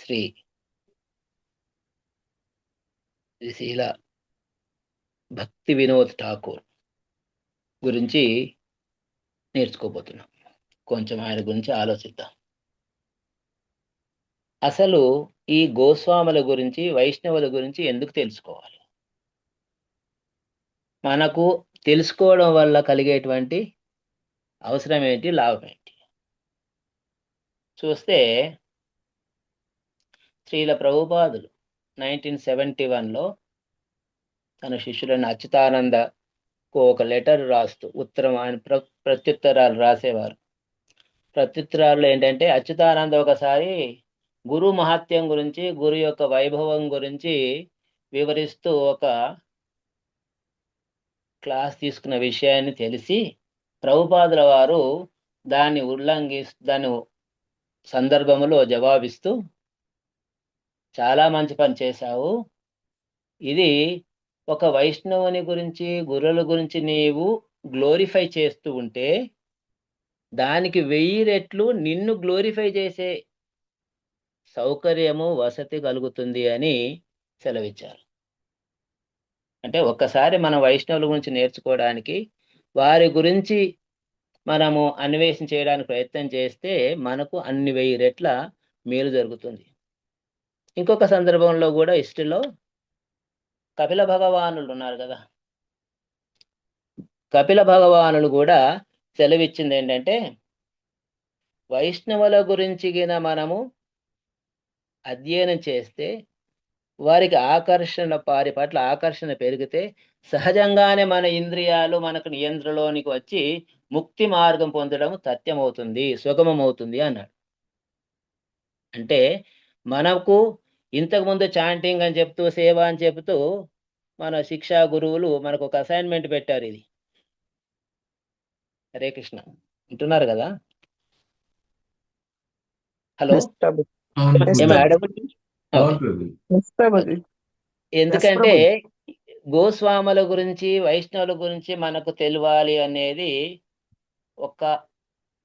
శ్రీ శ్రీశీల భక్తి వినోద్ ఠాకూర్ గురించి నేర్చుకోబోతున్నాం. కొంచెం ఆయన గురించి ఆలోచిద్దాం. అసలు ఈ గోస్వాముల గురించి, వైష్ణవుల గురించి ఎందుకు తెలుసుకోవాలి? మనకు తెలుసుకోవడం వల్ల కలిగేటువంటి అవసరం ఏంటి, లాభం ఏంటి? చూస్తే శ్రీల ప్రభుపాదులు 1971లో తన శిష్యులైన అచ్యుతానందకు ఒక లెటర్ రాస్తూ ఉత్తరం, ఆయన ప్రత్యుత్తరాలు రాసేవారు. ప్రత్యుత్తరాలు ఏంటంటే, అచ్యుతానంద ఒకసారి గురు మహాత్యం గురించి, గురు యొక్క వైభవం గురించి వివరిస్తూ ఒక క్లాస్ తీసుకున్న విషయాన్ని తెలిసి ప్రభుపాదుల వారు దాన్ని దాని సందర్భంలో జవాబిస్తూ, చాలా మంచి పని చేశావు, ఇది ఒక వైష్ణవుని గురించి, గురువుల గురించి నీవు గ్లోరిఫై చేస్తూ ఉంటే దానికి 1000 రెట్లు నిన్ను గ్లోరిఫై చేసే సౌకర్యము, వసతి కలుగుతుంది అని సెలవిచ్చారు. అంటే ఒక్కసారి మనం వైష్ణవుల గురించి నేర్చుకోవడానికి, వారి గురించి మనము అన్వేషణ చేయడానికి ప్రయత్నం చేస్తే మనకు అన్ని 1000 రెట్ల మేలు జరుగుతుంది. ఇంకొక సందర్భంలో కూడా హిస్టరీలో కపిల భగవానులు ఉన్నారు కదా, కపిల భగవానులు కూడా సెలవిచ్చింది ఏంటంటే, వైష్ణవుల గురించి మనము అధ్యయనం చేస్తే వారికి వారి పట్ల ఆకర్షణ పెరిగితే సహజంగానే మన ఇంద్రియాలు మనకు నియంత్రణలోనికి వచ్చి ముక్తి మార్గం పొందడం తథ్యమవుతుంది, సుగమమవుతుంది అన్నాడు. అంటే మనకు ఇంతకుముందు చాంటింగ్ అని చెప్తూ, సేవ అని చెబుతూ మన శిక్షా గురువులు మనకు ఒక అసైన్మెంట్ పెట్టారు. ఇది హరే కృష్ణ వింటున్నారు కదా? హలో, ఎందుకంటే గోస్వాముల గురించి, వైష్ణవుల గురించి మనకు తెలియాలి అనేది ఒక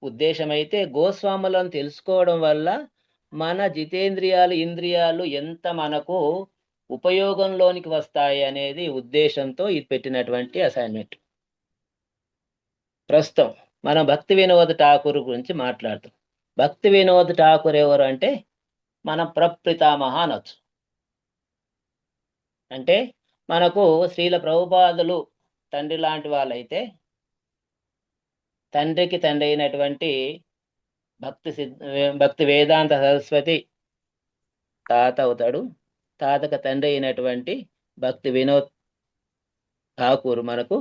ఉద్దేశం అయితే, గోస్వాములను తెలుసుకోవడం వల్ల మన జితేంద్రియాలు, ఇంద్రియాలు ఎంత మనకు ఉపయోగంలోనికి వస్తాయి అనేది ఉద్దేశంతో ఇది పెట్టినటువంటి అసైన్మెంట్. ప్రస్తుతం మనం భక్తి వినోద్ ఠాకూర్ గురించి మాట్లాడుతాం. భక్తి వినోద్ ఠాకూర్ ఎవరు అంటే, మన ప్రపితామహ అనొచ్చు. అంటే మనకు శ్రీల ప్రభుపాదులు తండ్రి లాంటి వాళ్ళైతే, తండ్రికి తండ్రి అయినటువంటి భక్తి వేదాంత సరస్వతి తాత అవుతాడు. తాతకు తండ్రి అయినటువంటి భక్తి వినోద్ ఠాకూర్ మనకు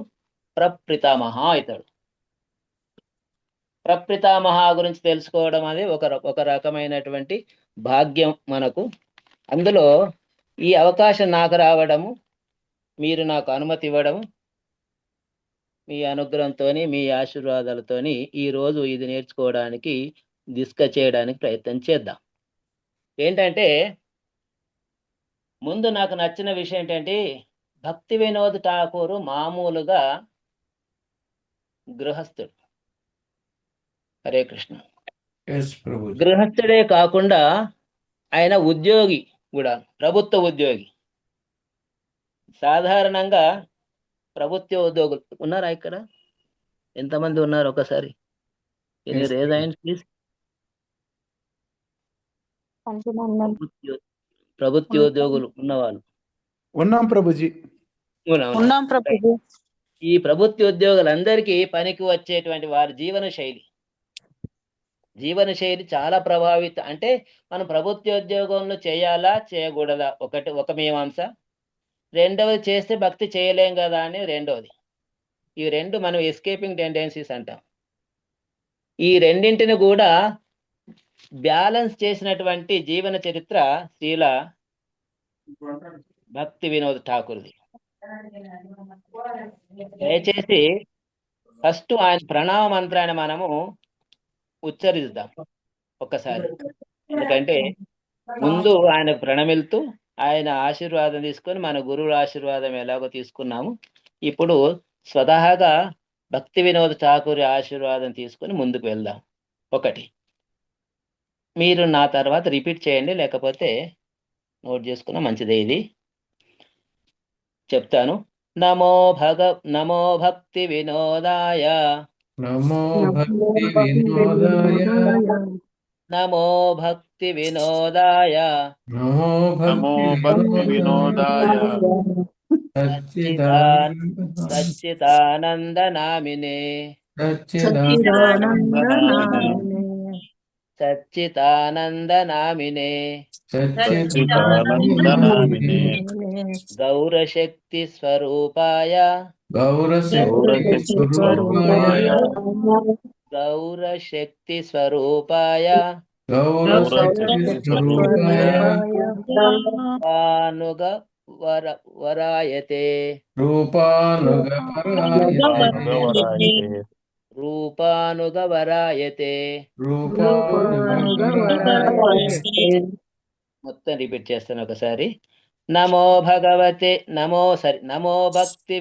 ప్రపితామహ అవుతాడు. ప్రపితామహ గురించి తెలుసుకోవడం అనేది ఒక రకమైనటువంటి భాగ్యం మనకు. అందులో ఈ అవకాశం నాకు రావడము, మీరు నాకు అనుమతి ఇవ్వడము, మీ అనుగ్రహంతోని, మీ ఆశీర్వాదాలతోని ఈరోజు ఇది నేర్చుకోవడానికి, డిస్కస్ చేయడానికి ప్రయత్నం చేద్దాం. ఏంటంటే, ముందు నాకు నచ్చిన విషయం ఏంటంటే, భక్తి వినోద్ ఠాకూర్ మామూలుగా గృహస్థుడు. హరే కృష్ణ. గృహస్థుడే కాకుండా ఆయన ఉద్యోగి కూడా, ప్రభుత్వ ఉద్యోగి. సాధారణంగా ప్రభుత్వ ఉద్యోగులు ఉన్నారా ఇక్కడ? ఎంతమంది ఉన్నారు ఒకసారి? ప్లీజ్. ప్రభుత్వ ఉద్యోగులు ఉన్నవాళ్ళు ఉన్నాం ప్రభుజీ. ఉన్నాం ప్రభుజీ. ఈ ప్రభుత్వ ఉద్యోగులందరికీ పనికి వచ్చేటువంటి వారి జీవన శైలి చాలా ప్రభావితం. అంటే మనం ప్రభుత్వ ఉద్యోగంలో చేయాలా, చేయకూడదా ఒక మీమాంస. రెండవది, చేస్తే భక్తి చేయలేం కదా అని రెండవది. ఈ రెండు మనం ఎస్కేపింగ్ టెండెన్సీస్ అంటాం. ఈ రెండింటిని కూడా బ్యాలెన్స్ చేసినటువంటి జీవన చరిత్ర శ్రీల భక్తి వినోద్ ఠాకూర్ది. దయచేసి ఫస్ట్ ఆయన ప్రణామ మంత్రాన్ని మనము ఉచ్చరిద్దాం ఒక్కసారి. ఎందుకంటే ముందు ఆయన ప్రణమిల్తూ ఆయన ఆశీర్వాదం తీసుకొని, మన గురువుల ఆశీర్వాదం ఎలాగో తీసుకున్నాము, ఇప్పుడు స్వతహాగా భక్తి వినోద్ ఠాకూర్ ఆశీర్వాదం తీసుకొని ముందుకు వెళ్దాం. ఒకటి. మీరు నా తర్వాత రిపీట్ చేయండి, లేకపోతే నోట్ చేసుకున్న మంచిదే. ఇది చెప్తాను. నమో భక్తి వినోదాయ, నమో భక్తి వినోదాయ, నమో భక్తి వినోదాయ, నమో నమో భక్తి భక్తి వినోదాయ, సచ్చిదానందనామినే, సచ్చిదానందనామినే, సచ్చిదానందనామినే, సచ్చిదానందనామినే, గౌరశక్తి స్వరూపాయ, గౌరశక్తి గౌరశక్తి స్వరూపాయ, స్వరూపాయ, గౌరశక్తి స్వరూపాయ, గౌరశక్తి గౌరశక్తి స్వరూపాయ, పానుగ వరాయతే, రూపానుగపరాయతే, రూపానుగవరాయతే. రూపానుగపరాయతే. మొత్తం రిపీట్ చేస్తాను ఒకసారి. నమో భక్తి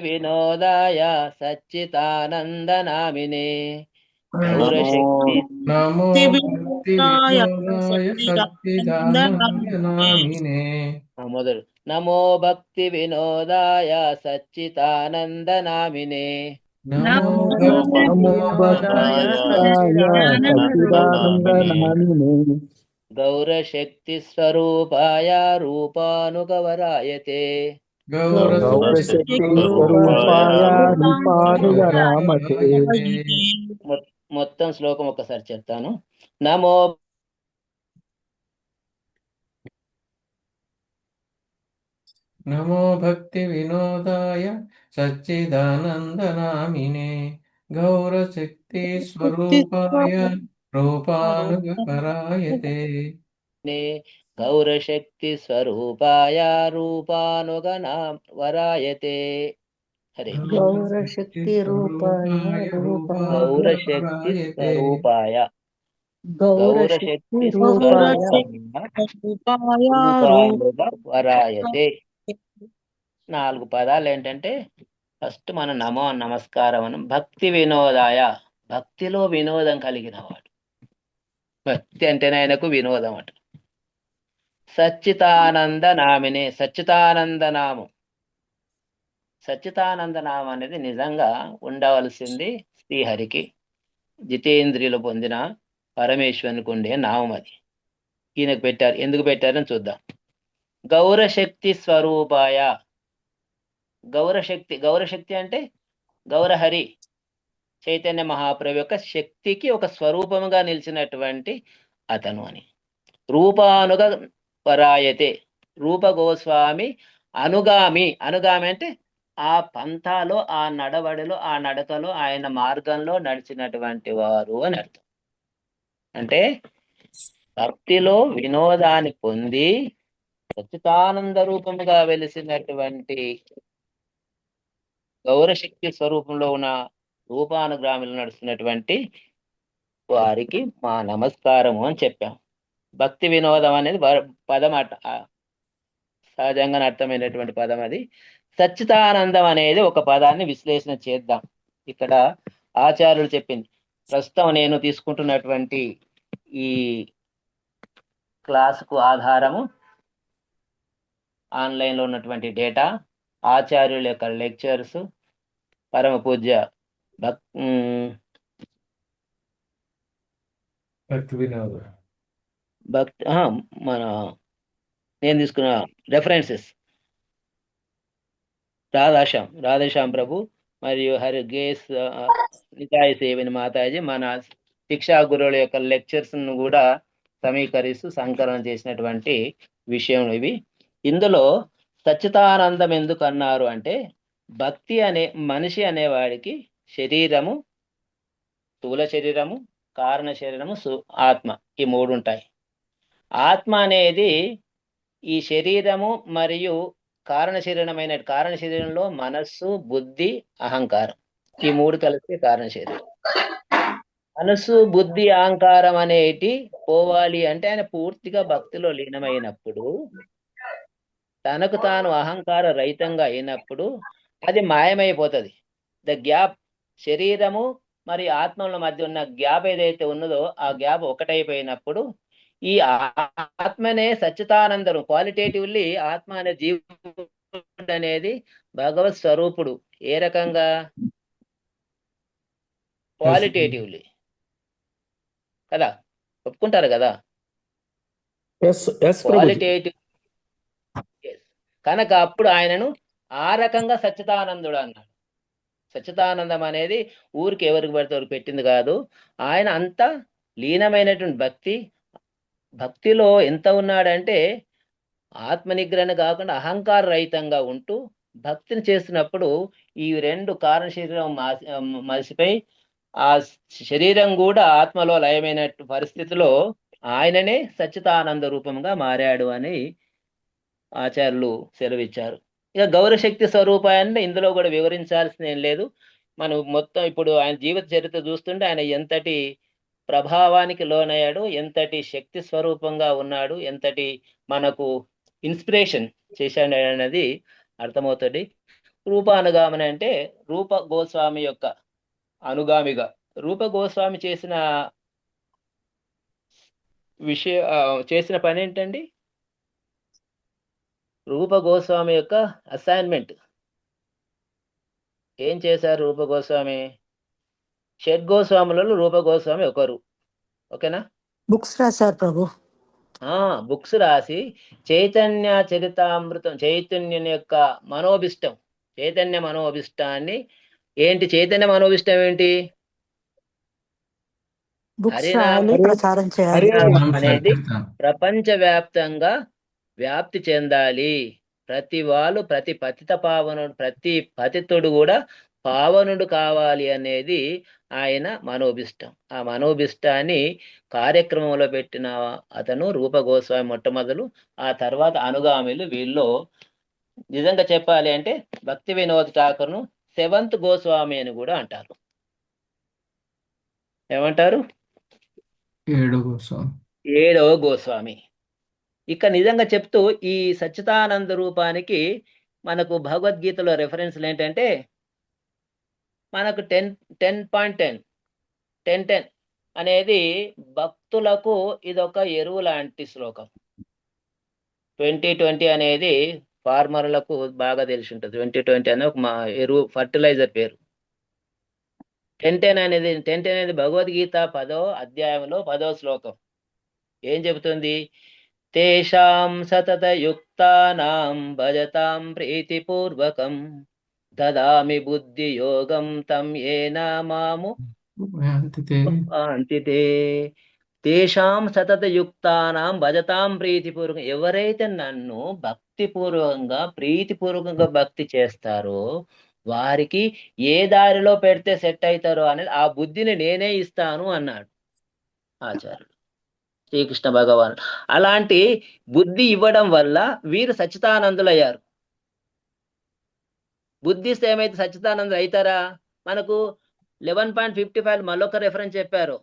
వినోదాయ, సచ్చిదానందనామినే, గౌరశక్తి నమో భక్తి వినోదాయ, సచ్చిదానందనామినే. మొదలు. నమో భక్తి వినోదాయ, సచ్చిదానందనామినే, నమో నమో భక్తి భక్తాయ సచ్చిదానందనామినే, గౌరశక్తి స్వరూపాయ, రూపానుగవరాయతే. గౌరశక్తి స్వరూపాయ రూపానుగరామతే. మొత్తం శ్లోకం ఒకసారి చెప్తాను. నమో నమో భక్తి వినోదాయ, సచ్చిదానందనామినే, గౌరశక్తి స్వరూపాయ, రూపానుగపరాయతే. గౌరశక్తి స్వరూపాయ, రూపానుగనా వరాయతే. హరే గౌరశక్తి రూపాయ, గౌరశక్తి రూపానుగపరాయతే. స్వరూపాయ, గౌరశక్తి వరాయతే. 4 పదాలు ఏంటంటే, ఫస్ట్ మన నమో నమస్కారం అనం. భక్తి వినోదాయ, భక్తిలో వినోదం కలిగిన వాడు. భక్తి అంటేనే ఆయనకు వినోదం అట. సచ్చిదానంద నామినే, సచ్చిదానంద నామం. సచ్చిదానంద నామం అనేది నిజంగా ఉండవలసింది శ్రీహరికి, జితేంద్రియులు పొందిన పరమేశ్వరునికి ఉండే నామం అది. ఈయనకు పెట్టారు. ఎందుకు పెట్టారని చూద్దాం. గౌరశక్తి స్వరూపాయ, గౌరశక్తి అంటే గౌరహరి చైతన్య మహాప్రభు యొక్క శక్తికి ఒక స్వరూపముగా నిలిచినటువంటి అతను అని. రూపానుగ పరాయతే, రూప గోస్వామి అనుగామి అంటే ఆ పంథాలో, ఆ నడవడిలో, ఆ నడకలో, ఆయన మార్గంలో నడిచినటువంటి వారు అని అర్థం. అంటే భక్తిలో వినోదాన్ని పొంది సచ్చిదానంద రూపముగా వెలిసినటువంటి గౌరశక్తి స్వరూపంలో ఉన్న రూపానుగ్రామిలో నడుస్తున్నటువంటి వారికి మా నమస్కారము అని చెప్పాం. భక్తి వినోదం అనేది పదం అట, సహజంగా అర్థమైనటువంటి పదం అది. సచ్చిదానందం అనేది ఒక పదాన్ని విశ్లేషణ చేద్దాం. ఇక్కడ ఆచార్యులు చెప్పింది. ప్రస్తుతం నేను తీసుకుంటున్నటువంటి ఈ క్లాసుకు ఆధారము ఆన్లైన్లో ఉన్నటువంటి డేటా, ఆచార్యుల యొక్క లెక్చర్స్, పరమ పూజ్య మన నేను తీసుకున్న రెఫరెన్సెస్ రాధేశ్యాం ప్రభు మరియు హరిగేస్ నితాయి సేవిని మాతాజీ, మన శిక్షా గురువుల యొక్క లెక్చర్స్ ను కూడా సమీకరిస్తూ సంకలన చేసినటువంటి విషయం ఇవి. ఇందులో సచ్చిదానందం ఎందుకు అన్నారు అంటే, భక్తి అనే మనిషి అనేవాడికి శరీరము, స్థూల శరీరము, కారణ శరీరము, ఆత్మ, ఈ 3 ఉంటాయి. ఆత్మ అనేది ఈ శరీరము మరియు కారణ శరీరంలో మనస్సు, బుద్ధి, అహంకారం, ఈ 3 కలిస్తే కారణ శరీరం. మనస్సు, బుద్ధి, అహంకారం అనేటి పోవాలి అంటే ఆయన పూర్తిగా భక్తిలో లీనమైనప్పుడు, తనకు తాను అహంకార రహితంగా అయినప్పుడు అది మాయమైపోతుంది. ద గ్యాప్, శరీరము మరి ఆత్మల మధ్య ఉన్న గ్యాప్ ఏదైతే ఉన్నదో ఆ గ్యాప్ ఒకటైపోయినప్పుడు ఈ ఆత్మనే సచ్చిదానందరం. క్వాలిటేటివ్లీ ఆత్మ అనే జీవుడు అనేది భగవత్ స్వరూపుడు. ఏ రకంగా? క్వాలిటేటివ్లీ కదా, ఒప్పుకుంటారు కదా? ఎస్ ప్రభుజీ. క్వాలిటేటివ్. కనుక అప్పుడు ఆయనను ఆ రకంగా సచ్చిదానందుడు అన్నాడు. సచ్చిదానందం అనేది ఊరికి ఎవరికి పడితే ఎవరికి పెట్టింది కాదు. ఆయన అంత లీనమైనటువంటి భక్తిలో ఎంత ఉన్నాడంటే ఆత్మ నిగ్రహణ కాకుండా అహంకార రహితంగా ఉంటూ భక్తిని చేస్తున్నప్పుడు ఈ రెండు కారణ శరీరం మసిపై ఆ శరీరం కూడా ఆత్మలో లయమైన పరిస్థితిలో ఆయననే సచ్చిదానంద రూపంగా మారాడు అని ఆచార్యులు సెలవిచ్చారు. ఇక గౌరశక్తి స్వరూపాన్ని ఇందులో కూడా వివరించాల్సిన ఏం లేదు. మనం మొత్తం ఇప్పుడు ఆయన జీవిత చరిత్ర చూస్తుంటే ఆయన ఎంతటి ప్రభావానికి లోనయ్యాడు, ఎంతటి శక్తి స్వరూపంగా ఉన్నాడు, ఎంతటి మనకు ఇన్స్పిరేషన్ చేశాడు అనేది అర్థమవుతుంది. రూపానుగామన అంటే రూప గోస్వామి యొక్క అనుగామిగా. రూప గోస్వామి చేసిన పని ఏంటండి? రూప గోస్వామి యొక్క అసైన్మెంట్ ఏం చేశారు? రూప గోస్వామి షడ్గోస్వాములలో రూప గోస్వామి ఒకరు. ఓకేనా? బుక్స్ రాశారు ప్రభు. బుక్స్ రాసి చైతన్య చరితామృతం, చైతన్యుని యొక్క మనోభిష్టం, చైతన్య మనోభిష్టాన్ని ఏంటి? చైతన్య మనోభిష్టం ఏంటి? బుక్స్ రాయాలి, ప్రచారం చేయాలి. హరినామం అనేది ప్రపంచవ్యాప్తంగా వ్యాప్తి చెందాలి. ప్రతి వాళ్ళు, ప్రతి పతిత పావనుడు, ప్రతి పతితుడు కూడా పావనుడు కావాలి అనేది ఆయన మనోభిష్టం. ఆ మనోభిష్టాన్ని కార్యక్రమంలో పెట్టిన అతను రూప గోస్వామి మొట్టమొదలు. ఆ తర్వాత అనుగామిలు. వీళ్ళు నిజంగా చెప్పాలి అంటే భక్తి వినోద్ ఠాకూర్ను సెవెంత్ గోస్వామి అని కూడా అంటారు. ఏమంటారు? ఏడవ గోస్వామి. ఇక నిజంగా చెప్తూ ఈ సచ్చిదానంద రూపానికి మనకు భగవద్గీతలో రెఫరెన్స్లు ఏంటంటే మనకు 10.10 అనేది భక్తులకు ఇదొక ఎరువు లాంటి శ్లోకం. 2020 అనేది ఫార్మర్లకు బాగా తెలిసి ఉంటుంది. 2020 అనే ఒక ఎరువు, ఫర్టిలైజర్ పేరు. 10.10 అనేది భగవద్గీత 10వ అధ్యాయంలో 10వ శ్లోకం. ఏం చెబుతుంది? తేషాం సతత యుక్తానాం భజతాం ప్రీతిపూర్వకం దదామి బుద్ధి యోగం తం ఏన మాము అంతితే. తేషాం సతత యుక్తానాం భజతాం ప్రీతిపూర్వకం. ఎవరైతే నన్ను భక్తిపూర్వకంగా, ప్రీతిపూర్వకంగా భక్తి చేస్తారో వారికి ఏ దారిలో పెడితే సెట్ అవుతారో అనేది ఆ బుద్ధిని నేనే ఇస్తాను అన్నాడు ఆచార్యుడు శ్రీకృష్ణ భగవాన్. అలాంటి బుద్ధి ఇవ్వడం వల్ల వీరు సచ్చిదానందులయ్యారు. బుద్ధిస్తే ఏమైతే సచ్చిదానందులు అవుతారా? మనకు 11.55 మళ్ళొక రెఫరెన్స్ చెప్పారు,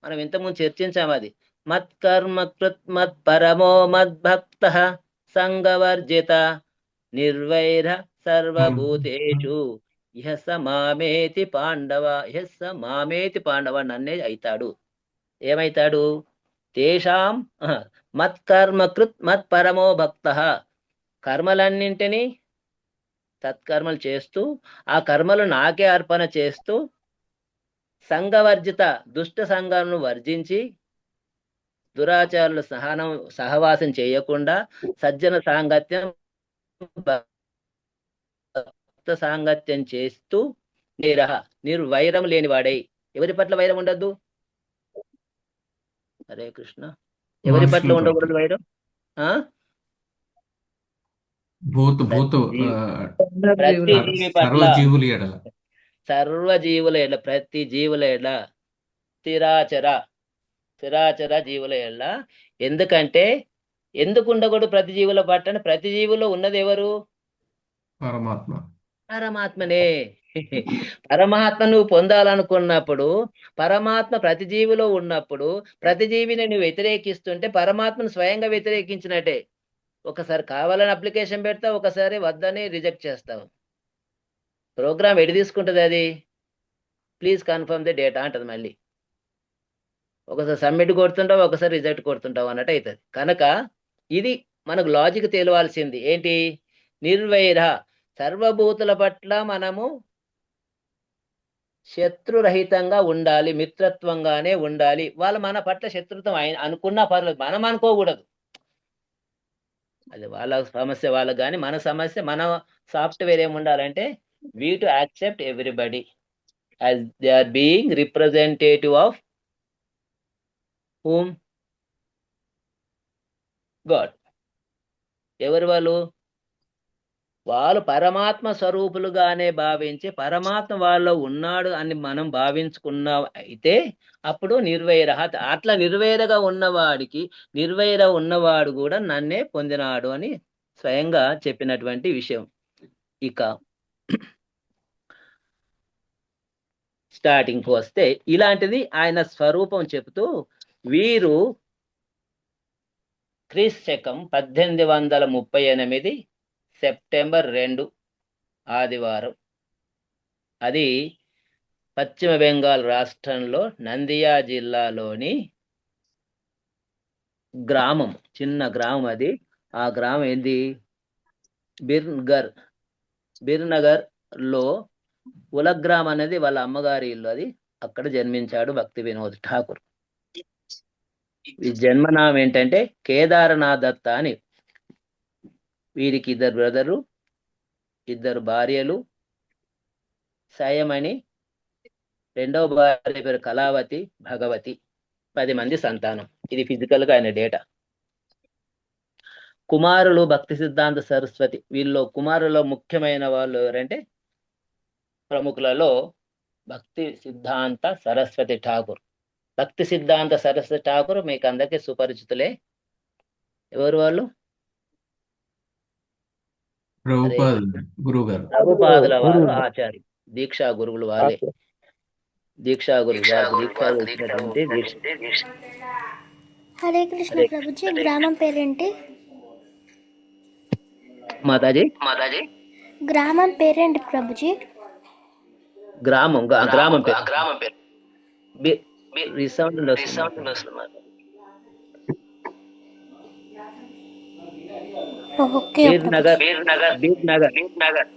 మనం ఇంతకుముందు చర్చించాము. అది మత్కర్మ కృత్ మత్ పరమో మద్భక్త సంగవర్జిత నిర్వైర సర్వభూతేషు యః మామేతి పాండవ నన్నే అవుతాడు. ఏమైతాడు? తేషాం మత్కర్మ కృత్ మత్ పరమో భక్త. కర్మలన్నింటినీ సత్కర్మలు చేస్తూ ఆ కర్మలు నాకే అర్పణ చేస్తూ సంఘవర్జిత దుష్ట సంఘాలను వర్జించి దురాచారులు సహవాసం చేయకుండా సజ్జన సాంగత్యం భక్త సాంగత్యం చేస్తూ నిర్వైరం లేనివాడై. ఎవరి పట్ల వైరం ఉండద్దు? హరే కృష్ణ. ఎవరి పట్ల ఉండకూడదు వైరం? ప్రతి జీవి పట్ల, సర్వజీవుల ఎడల, ప్రతి జీవుల ఎడల, స్థిరాచర జీవుల ఎడల. ఎందుకంటే ఎందుకు ఉండకూడదు ప్రతి జీవుల పట్ల? ప్రతి జీవులో ఉన్నది ఎవరు? పరమాత్మనే. పరమాత్మ నువ్వు పొందాలనుకున్నప్పుడు, పరమాత్మ ప్రతి జీవిలో ఉన్నప్పుడు ప్రతి జీవిని నువ్వు వ్యతిరేకిస్తుంటే పరమాత్మను స్వయంగా వ్యతిరేకించినట్టే. ఒకసారి కావాలని అప్లికేషన్ పెడతావు, ఒకసారి వద్దని రిజెక్ట్ చేస్తావు. ప్రోగ్రామ్ ఎడి తీసుకుంటుంది అది? ప్లీజ్ కన్ఫర్మ్ ది డేటా అంటది మళ్ళీ. ఒకసారి సబ్మిట్ కొడుతుంటావు, ఒకసారి రిజెక్ట్ కొడుతుంటావు అన్నట్టు అవుతుంది. కనుక ఇది మనకు లాజిక్ తెలియాల్సింది ఏంటి? నిర్వైర, సర్వభూతుల పట్ల మనము శత్రురహితంగా ఉండాలి, మిత్రత్వంగానే ఉండాలి. వాళ్ళు మన పట్ల శత్రుత్వం అనుకున్నా పర్లేదు, మనం అనుకోకూడదు. అది వాళ్ళ సమస్య వాళ్ళకి, కానీ మన సమస్య, మన సాఫ్ట్వేర్ ఏముండాలంటే we to accept everybody as they are being representative of whom? God. ఎవరు వాళ్ళు? వాళ్ళు పరమాత్మ స్వరూపులుగానే భావించి పరమాత్మ వాళ్ళలో ఉన్నాడు అని మనం భావించుకున్నా అయితే అప్పుడు నిర్వైర. అట్లా నిర్వైరగా ఉన్నవాడికి, నిర్వైర ఉన్నవాడు కూడా నన్నే పొందినాడు అని స్వయంగా చెప్పినటువంటి విషయం. ఇక స్టార్టింగ్ వస్తే ఇలాంటిది ఆయన స్వరూపం చెబుతూ, వీరు క్రీస్తు శకం 1838 సెప్టెంబర్ 2 ఆదివారం, అది పశ్చిమ బెంగాల్ రాష్ట్రంలో నందియా జిల్లాలోని గ్రామం, చిన్న గ్రామం అది. ఆ గ్రామం ఏంది? బిర్నగర్ లో ఉలగ్రామ్ అనేది వాళ్ళ అమ్మగారి ఇల్లు. అది అక్కడ జన్మించాడు భక్తి వినోద్ ఠాకూర్. ఈ జన్మనామం ఏంటంటే కేదారనాథ్ దత్త అని. వీరికి 2 బ్రదరు, 2 భార్యలు. సయమణి, 2వ భార్య పేరు కళావతి, భగవతి. 10 మంది సంతానం. ఇది ఫిజికల్ గా ఆయన డేటా. కుమారులు భక్తి సిద్ధాంత సరస్వతి. వీళ్ళు కుమారులలో ముఖ్యమైన వాళ్ళు ఎవరంటే, ప్రముఖులలో భక్తి సిద్ధాంత సరస్వతి ఠాకూర్. భక్తి సిద్ధాంత సరస్వతి ఠాకూర్ మీకు అందరికీ సుపరిచితులే. ఎవరు వాళ్ళు? ప్రభుపాదుల వారు ఆచార్య, దీక్షా గురువులు వాళ్ళే. దీక్షా గురువు హరే కృష్ణ ప్రభుజీ. గ్రామం పేరేంటి? మాతాజీ, గ్రామం పేరేంటి ప్రభుజీ? గ్రామం పేరు రీసౌండ్ బీర్నగర్,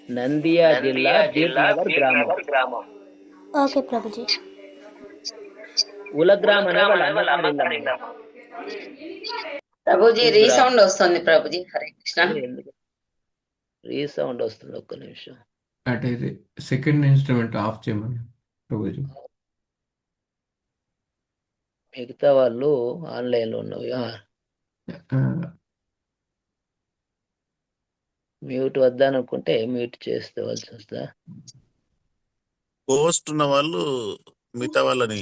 నందియా జిల్లా, బీర్నగర్ గ్రామం. ఓకే ప్రభుజీ. ఉలగ్రామ్ అనే వాళ్ళ ప్రభుజీ రీసౌండ్ వస్తుంది ప్రభుజీ. హరే కృష్ణ. రీసౌండ్ వస్తుంది, ఒక్క నిమిషం. అంటే సెకండ్ ఇన్స్ట్రుమెంట్ ఆఫ్ చేయమని ప్రభుజీ. మిగతా వాళ్ళు ఆన్లైన్ లో ఉన్నవి. మ్యూట్ వద్దనుకుంటే మ్యూట్ చేసుకోవాల్సి వస్తుందా? పోస్ట్ ఉన్న వాళ్ళు మిగతా వాళ్ళని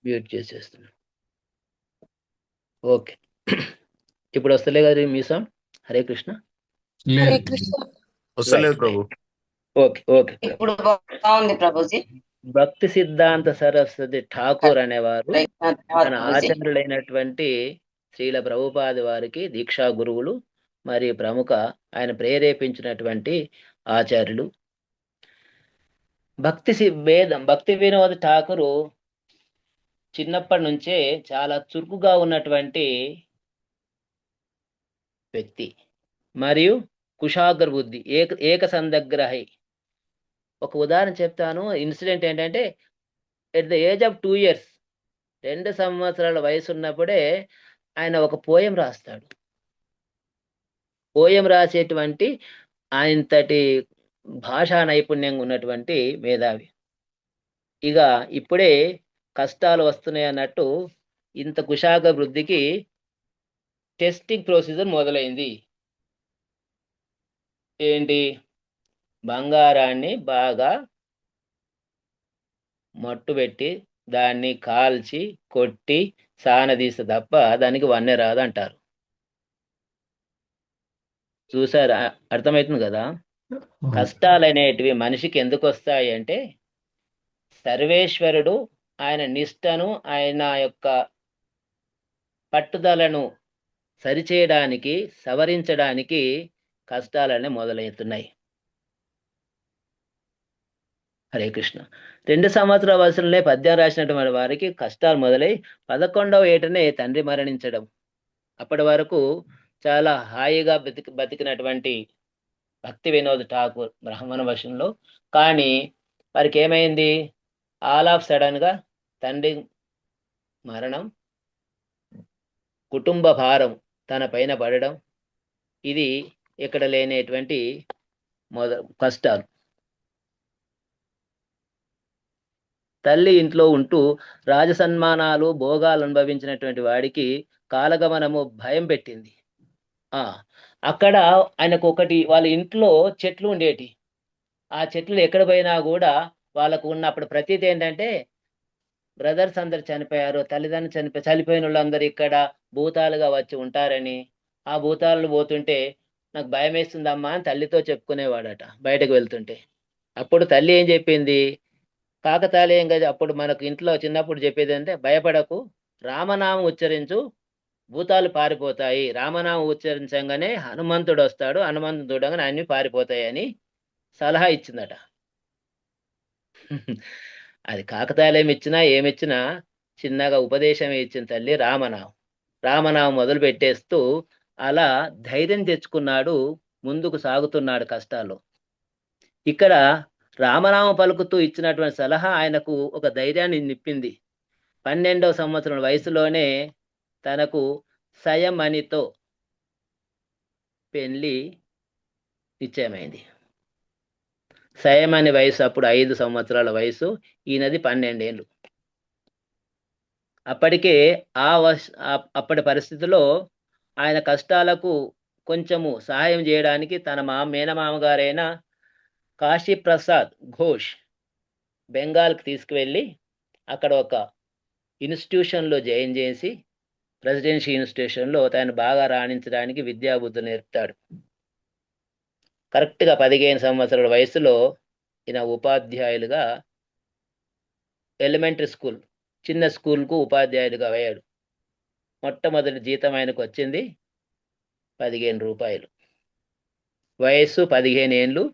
మ్యూట్ చేసేస్తున్నా. ఓకే, ఇప్పుడు వస్తలే కదా మీ సౌండ్? హరే కృష్ణ. హరే కృష్ణ. వస్తలేదు ప్రభు. ఓకే. ఇప్పుడు బాగుంది ప్రభుజీ. భక్తి సిద్ధాంత సరస్వతి ఠాకూర్ అనేవారు తన ఆచార్యులైనటువంటి శ్రీల ప్రభుపాద వారికి దీక్షా గురువులు మరియు ప్రముఖ ఆయన ప్రేరేపించినటువంటి ఆచార్యులు. భక్తి వినోద్ ఠాకూరు చిన్నప్పటి నుంచే చాలా చురుకుగా ఉన్నటువంటి వ్యక్తి మరియు కుశాగ్ర బుద్ధి, ఏక సందగ్రహి. ఒక ఉదాహరణ చెప్తాను. ఇన్సిడెంట్ ఏంటంటే, at the age of 2 years, 2 సంవత్సరాల వయసు ఉన్నప్పుడే ఆయన ఒక పోయం రాస్తాడు. పోయం రాసేటువంటి ఆయనంతటి భాషా నైపుణ్యంగా ఉన్నటువంటి మేధావి. ఇక ఇప్పుడే కష్టాలు వస్తున్నాయి అన్నట్టు ఇంత కుశాగ్ర వృద్ధికి టెస్టింగ్ ప్రొసీజర్ మొదలైంది. ఏంటి? బంగారాన్ని బాగా మట్టుబెట్టి దాన్ని కాల్చి కొట్టి సానదీస్తే తప్ప దానికి వన్నె రాదంటారు. చూసారా? అర్థమవుతుంది కదా? కష్టాలు అనేటివి మనిషికి ఎందుకు వస్తాయి అంటే, సర్వేశ్వరుడు ఆయన నిష్టను, ఆయన యొక్క పట్టుదలను సరిచేయడానికి, సవరించడానికి కష్టాలనే మొదలవుతున్నాయి. హరే కృష్ణ. 2 సంవత్సరాల వయసులోనే పద్యం రాసినటువంటి వారికి కష్టాలు మొదలై 11వ ఏటనే తండ్రి మరణించడం. అప్పటి వరకు చాలా హాయిగా బతికినటువంటి భక్తి వినోద్ ఠాకూర్ బ్రాహ్మణ వశంలో. కానీ వారికి ఏమైంది? ఆల్ ఆఫ్ సడన్ గా తండ్రి మరణం, కుటుంబ భారం తన పైన పడడం, ఇది ఇక్కడ లేనటువంటి కష్టాలు. తల్లి ఇంట్లో ఉంటూ రాజసన్మానాలు భోగాలు అనుభవించినటువంటి వాడికి కాలగమనము భయం పెట్టింది. అక్కడ ఆయనకు ఒకటి, వాళ్ళ ఇంట్లో చెట్లు ఉండేటి. ఆ చెట్లు ఎక్కడ పోయినా కూడా వాళ్ళకు ఉన్నప్పుడు ప్రతీతి ఏంటంటే, బ్రదర్స్ అందరు చనిపోయారు, తల్లిదండ్రులు చనిపోయిన వాళ్ళందరూ ఇక్కడ భూతాలుగా వచ్చి ఉంటారని, ఆ భూతాలను పోతుంటే నాకు భయం వేస్తుందమ్మా అని తల్లితో చెప్పుకునేవాడట బయటకు వెళ్తుంటే. అప్పుడు తల్లి ఏం చెప్పింది? కాకతాళీయంగా అప్పుడు మనకు ఇంట్లో చిన్నప్పుడు చెప్పేది అంటే, భయపడకు, రామనామం ఉచ్చరించు, భూతాలు పారిపోతాయి. రామనామం ఉచ్చరించగానే హనుమంతుడు వస్తాడు, హనుమంతుడు చూడగానే అన్ని పారిపోతాయి అని సలహా ఇచ్చిందట. అది కాకతాళీయం ఇచ్చినా ఏమిచ్చినా చిన్నగా ఉపదేశం ఇచ్చిన తల్లి రామనామం మొదలు పెట్టేస్తూ అలా ధైర్యం తెచ్చుకున్నాడు, ముందుకు సాగుతున్నాడు కష్టాలు. ఇక్కడ రామనామ పలుకుతూ ఇచ్చినటువంటి సలహా ఆయనకు ఒక ధైర్యాన్ని నింపింది. 12వ సంవత్సరం వయసులోనే తనకు సయమణితో పెళ్లి నిశ్చయమైంది. సయమణి వయసు అప్పుడు 5 సంవత్సరాల వయసు, ఈయనది 12 ఏళ్ళు. అప్పటికే అప్పటి పరిస్థితిలో ఆయన కష్టాలకు కొంచెము సహాయం చేయడానికి తన మేనమామగారైన కాశీ ప్రసాద్ ఘోష్ బెంగాల్కి తీసుకువెళ్ళి అక్కడ ఒక ఇన్స్టిట్యూషన్లో జాయిన్ చేసి, ప్రెసిడెన్సీ ఇన్స్టిట్యూషన్లో తను బాగా రాణించడానికి విద్యాబుద్ధులు నేర్పుతాడు. కరెక్ట్గా 15 సంవత్సరాల వయసులో ఈయన ఉపాధ్యాయులుగా ఎలిమెంటరీ స్కూల్, చిన్న స్కూల్కు ఉపాధ్యాయులుగా అయ్యాడు. మొట్టమొదటి జీతం ఆయనకు వచ్చింది 15 రూపాయలు. వయస్సు 15 ఏళ్ళు,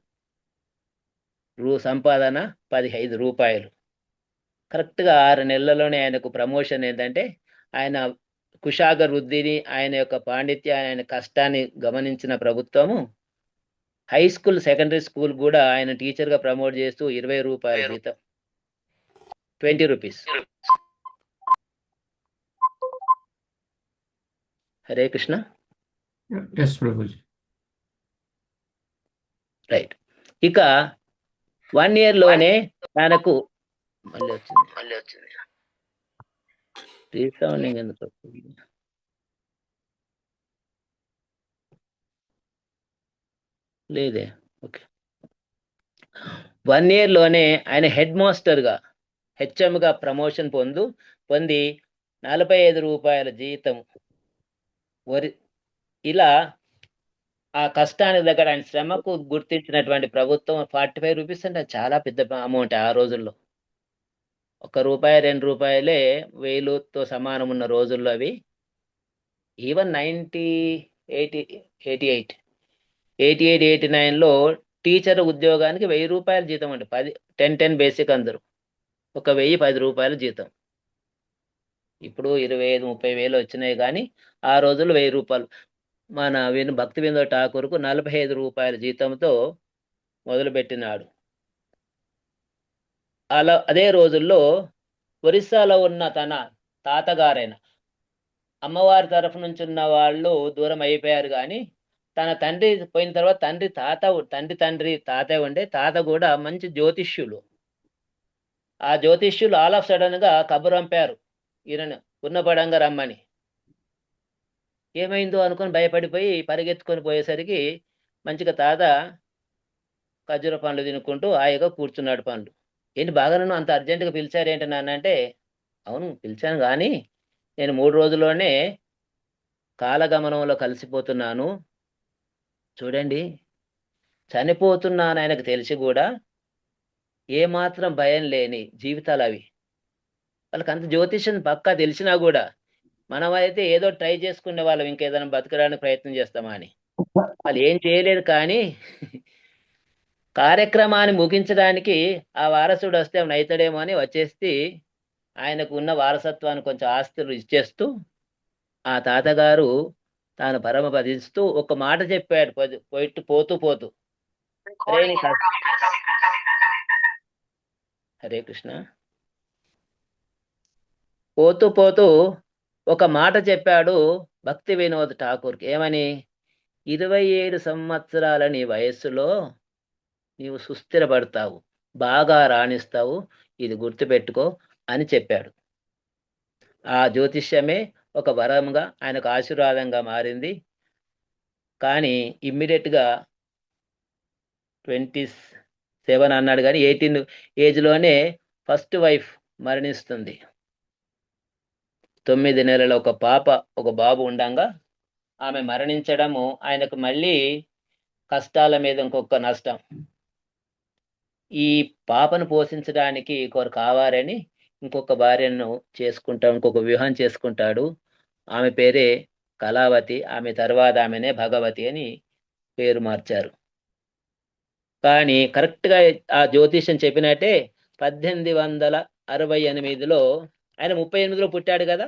సంపాదన 15 రూపాయలు. కరెక్ట్గా 6 నెలల్లోనే ఆయనకు ప్రమోషన్. ఏంటంటే ఆయన కుశాగ వృద్ధిని, ఆయన యొక్క పాండిత్యాన్ని, ఆయన కష్టాన్ని గమనించిన ప్రభుత్వము హై స్కూల్, సెకండరీ స్కూల్ కూడా ఆయన టీచర్గా ప్రమోట్ చేస్తూ 20 రూపాయల జీతం, 20 rupees. Hare Krishna. Yes Prabhuji. Right. ఇక 1 year లోనే తనకు మళ్ళీ వచ్చింది రీసౌండింగ్ ఎందుకు? లేదే. ఓకే. 1 year లోనే ఆయన హెడ్ మాస్టర్గా, హెచ్ఎంగా ప్రమోషన్ పొంది 45 రూపాయల జీతం. ఇలా ఆ కష్టానికి దగ్గర ఆయన శ్రమకు గుర్తించినటువంటి ప్రభుత్వం 45 రూపీస్ అంటే చాలా పెద్ద అమౌంట్ ఆ రోజుల్లో. 1 రూపాయి 2 రూపాయలే 1000తో సమానం ఉన్న రోజుల్లో అవి. ఈవెన్ 88, 89లో టీచర్ ఉద్యోగానికి 1000 రూపాయల జీతం అండి. 10 బేసిక్ అందరూ 1010 రూపాయల జీతం. ఇప్పుడు 25-30 వేలు వచ్చినాయి, కానీ ఆ రోజుల్లో 1000 రూపాయలు. మన భక్తి వినోద్ ఠాకూర్కు 45 రూపాయల జీతంతో మొదలుపెట్టినాడు. అదే రోజుల్లో ఒరిస్సాలో ఉన్న తన తాతగారైన, అమ్మవారి తరఫు నుంచి ఉన్న వాళ్ళు దూరం అయిపోయారు, కానీ తన తండ్రి పోయిన తర్వాత తండ్రి తాతయ్య ఉండే తాత కూడా మంచి జ్యోతిష్యులు. ఆ జ్యోతిష్యులు ఆల్ ఆఫ్ సడన్ గా కబురు పంపారు, ఈయనను ఉన్నపడంగా రమ్మని. ఏమైందో అనుకుని భయపడిపోయి పరిగెత్తుకొని పోయేసరికి మంచిగా తాత ఖర్జూర పండ్లు తినుకుంటూ హాయిగా కూర్చున్నాడు. పండ్లు ఏంటి బాగా నన్ను అంత అర్జెంటుగా పిలిచారేంటి నాన్న అంటే, అవును పిలిచాను, కానీ నేను 3 రోజుల్లోనే కాలగమనంలో కలిసిపోతున్నాను. చూడండి, చనిపోతున్నాను ఆయనకు తెలిసి కూడా ఏమాత్రం భయం లేని జీవితాలు అవి. వాళ్ళకి అంత జ్యోతిష్యం పక్కా తెలిసినా కూడా మనమైతే ఏదో ట్రై చేసుకునే వాళ్ళం, ఇంకేదైనా బతకడానికి ప్రయత్నం చేస్తామా అని. వాళ్ళు ఏం చేయలేరు, కానీ కార్యక్రమాన్ని ముగించడానికి ఆ వారసుడు వస్తే అవుతాడేమో అని వచ్చేసి ఆయనకు ఉన్న వారసత్వాన్ని కొంచెం ఆస్తులు ఇచ్చేస్తూ ఆ తాతగారు తాను పరమపదిస్తూ ఒక మాట చెప్పాడు పోతూ పోతూ "రేయ్ నీ హరే కృష్ణ పోతూ పోతూ ఒక మాట చెప్పాడు భక్తి వినోద్ ఠాకూర్కి. ఏమని? 27 సంవత్సరాల నీ వయస్సులో నీవు సుస్థిరపడతావు, బాగా రాణిస్తావు, ఇది గుర్తుపెట్టుకో అని చెప్పాడు. ఆ జ్యోతిష్యమే ఒక వరంగా ఆయనకు ఆశీర్వాదంగా మారింది. కానీ ఇమ్మీడియట్గా 27 అన్నాడు కానీ 18 ఏజ్లోనే ఫస్ట్ వైఫ్ మరణిస్తుంది. 9 నెలల ఒక బాబు ఉండంగా ఆమె మరణించడము ఆయనకు మళ్ళీ కష్టాల మీద ఇంకొక నష్టం. ఈ పాపను పోషించడానికి ఒకరు కావాలని ఇంకొక భార్యను ఇంకొక వివాహం చేసుకుంటాడు. ఆమె పేరే కళావతి. ఆమె తర్వాత ఆమెనే భగవతి అని పేరు మార్చారు. కానీ కరెక్ట్గా ఆ జ్యోతిష్యం చెప్పినట్టే 1868లో ఆయన 38లో పుట్టాడు కదా,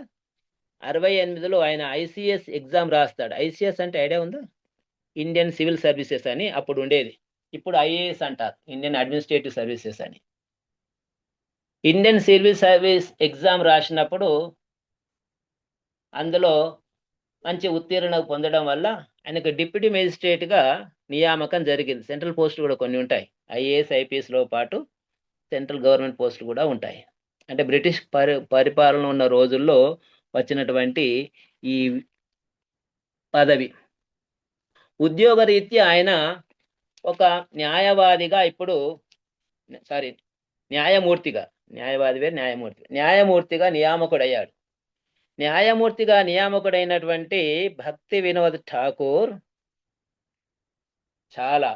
68లో ఆయన ICS ఎగ్జామ్ రాస్తాడు. ICS అంటే ఐడియా ఉందా? ఇండియన్ సివిల్ సర్వీసెస్ అని అప్పుడు ఉండేది. ఇప్పుడు IAS అంటారు, ఇండియన్ అడ్మినిస్ట్రేటివ్ సర్వీసెస్ అని. ఇండియన్ సివిల్ సర్వీస్ ఎగ్జామ్ రాసినప్పుడు అందులో మంచి ఉత్తీర్ణ పొందడం వల్ల ఆయనకు డిప్యూటీ మేజిస్ట్రేట్గా నియామకం జరిగింది. సెంట్రల్ పోస్టులు కూడా కొన్ని ఉంటాయి. IAS IPSలో పాటు సెంట్రల్ గవర్నమెంట్ పోస్టులు కూడా ఉంటాయి. అంటే బ్రిటిష్ పరిపాలన ఉన్న రోజుల్లో వచ్చినటువంటి ఈ పదవి. ఉద్యోగరీత్యా ఆయన ఒక న్యాయమూర్తిగా నియామకుడయ్యాడు. న్యాయమూర్తిగా నియామకుడైనటువంటి భక్తి వినోద్ ఠాకూర్ చాలా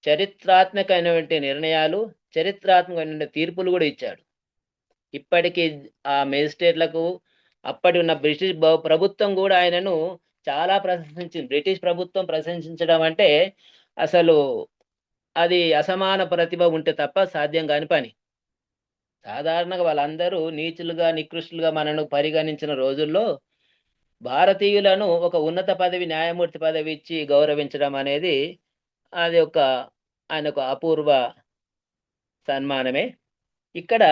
చరిత్రాత్మకమైనటువంటి నిర్ణయాలు, చరిత్రాత్మకమైన తీర్పులు కూడా ఇచ్చాడు. ఇప్పటికీ ఆ మేజిస్ట్రేట్లకు అప్పటి ఉన్న బ్రిటిష్ ప్రభుత్వం కూడా ఆయనను చాలా ప్రశంసించింది. బ్రిటిష్ ప్రభుత్వం ప్రశంసించడం అంటే అసలు అది అసమాన ప్రతిభ ఉంటే తప్ప సాధ్యం కాని పని. సాధారణంగా వాళ్ళందరూ నీచులుగా నికృష్టులుగా మనను పరిగణించిన రోజుల్లో భారతీయులను ఒక ఉన్నత పదవి, న్యాయమూర్తి పదవి ఇచ్చి గౌరవించడం అనేది అది ఆయనకు అపూర్వ సన్మానమే. ఇక్కడ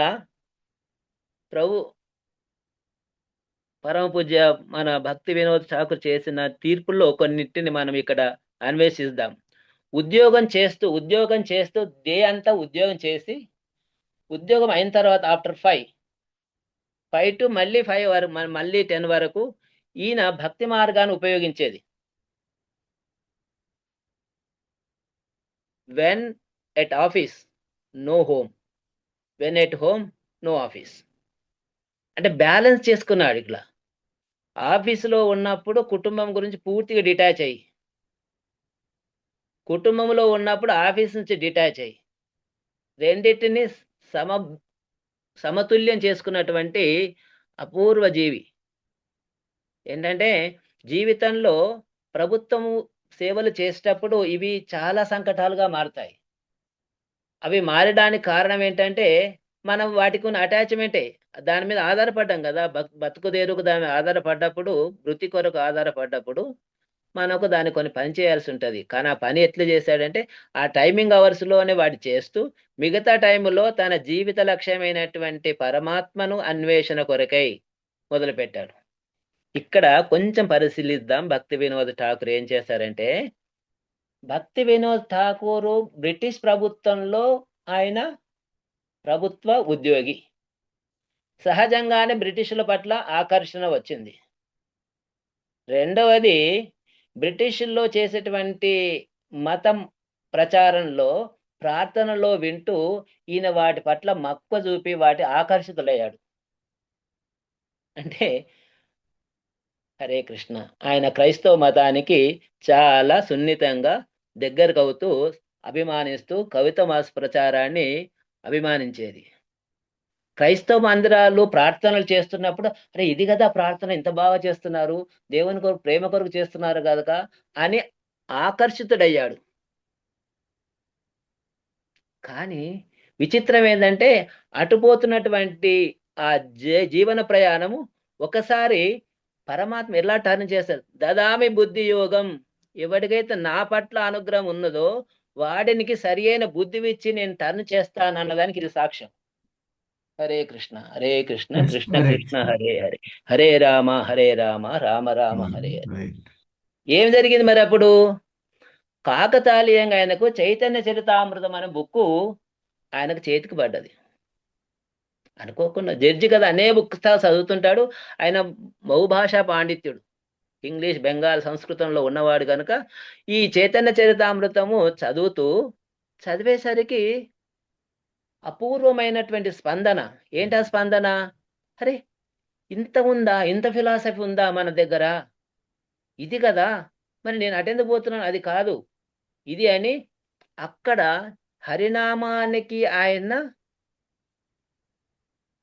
పరమ పూజ్య మన భక్తి వినోద్ ఠాకూర్ చేసిన తీర్పుల్లో కొన్నిటిని మనం ఇక్కడ అన్వేషిద్దాం. ఉద్యోగం చేస్తూ డే అంతా ఉద్యోగం చేసి, ఉద్యోగం అయిన తర్వాత ఆఫ్టర్ 5 to మళ్ళీ 5 వరకు, మళ్ళీ 10 వరకు ఈయన భక్తి మార్గాన్ని ఉపయోగించేది. When at office no home, when at home no office. అంటే బ్యాలెన్స్ చేసుకున్నాడు. ఇట్లా ఆఫీసులో ఉన్నప్పుడు కుటుంబం గురించి పూర్తిగా డిటాచ్ అయ్యి, కుటుంబంలో ఉన్నప్పుడు ఆఫీస్ నుంచి డిటాచ్ అయ్యి, రెండింటిని సమతుల్యం చేసుకున్నటువంటి అపూర్వ జీవి. ఏంటంటే జీవితంలో ప్రభుత్వము సేవలు చేసేటప్పుడు ఇవి చాలా సంకటాలుగా మారుతాయి. అవి మారడానికి కారణం ఏంటంటే మనం వాటికి ఉన్న అటాచ్మెంటే, దాని మీద ఆధారపడ్డాం కదా. బతుకుదేరుకు దాని మీద ఆధారపడ్డప్పుడు, వృత్తి కొరకు ఆధారపడ్డప్పుడు మనకు దాన్ని కొన్ని పని చేయాల్సి ఉంటుంది. కానీ ఆ పని ఎట్లా చేశాడంటే ఆ టైమింగ్ అవర్స్లోనే వాటి చేస్తూ మిగతా టైంలో తన జీవిత లక్ష్యమైనటువంటి పరమాత్మను అన్వేషణ కొరకై మొదలుపెట్టాడు. ఇక్కడ కొంచెం పరిశీలిద్దాం. భక్తి వినోద్ ఠాకూర్ ఏం చేశారంటే, భక్తి వినోద్ ఠాకూర్ బ్రిటిష్ ప్రభుత్వంలో ఆయన ప్రభుత్వ ఉద్యోగి. సహజంగానే బ్రిటిషుల పట్ల ఆకర్షణ వచ్చింది. రెండవది, బ్రిటిషుల్లో చేసేటువంటి మతం ప్రచారంలో, ప్రార్థనలో వింటూ ఈయన వాటి పట్ల మక్కువ చూపి వాటి ఆకర్షితులయ్యాడు. అంటే హరే కృష్ణ, ఆయన క్రైస్తవ మతానికి చాలా సున్నితంగా దగ్గరకు అవుతూ అభిమానిస్తూ కవిత మాస ప్రచారాన్ని అభిమానించేది. క్రైస్తవ మందిరాలు ప్రార్థనలు చేస్తున్నప్పుడు అరే ఇది కదా ప్రార్థన, ఇంత బాగా చేస్తున్నారు, దేవుని కొరకు ప్రేమ కొరకు చేస్తున్నారు కదా అని ఆకర్షితుడయ్యాడు. కానీ విచిత్రం ఏంటంటే అటుపోతున్నటువంటి ఆ జీవన ప్రయాణము ఒకసారి పరమాత్మ ఎలా టర్న్ చేస్తారు. దదామి బుద్ధి యోగం, ఎవరికైతే నా పట్ల అనుగ్రహం ఉన్నదో వాడినికి సరి అయిన బుద్ధి ఇచ్చి నేను టర్న్ చేస్తాను అన్నదానికి ఇది సాక్ష్యం. Hare Krishna Hare Krishna Yes, Krishna correct. Krishna Hare Hare, Hare Rama Rama Rama Hare Hare. Right. ఏం జరిగింది మరి అప్పుడు? కాకతాళీయంగా ఆయనకు చైతన్య చరితామృతం అనే బుక్కు ఆయనకు చేతికి పడ్డది. అనుకోకుండా జడ్జి కదా, అనే బుక్ చదువుతుంటాడు. ఆయన బహుభాషా పాండిత్యుడు, ఇంగ్లీష్, బెంగాల్, సంస్కృతంలో ఉన్నవాడు కనుక ఈ చైతన్య చరితామృతము చదివేసరికి అపూర్వమైనటువంటి స్పందన. ఏంటా స్పందన? అరే, ఇంత ఉందా, ఇంత ఫిలాసఫీ ఉందా మన దగ్గర, ఇది కదా మరి నేను అటెందుకు పోతున్నాను, అది కాదు ఇది అని అక్కడ హరినామానికి ఆయన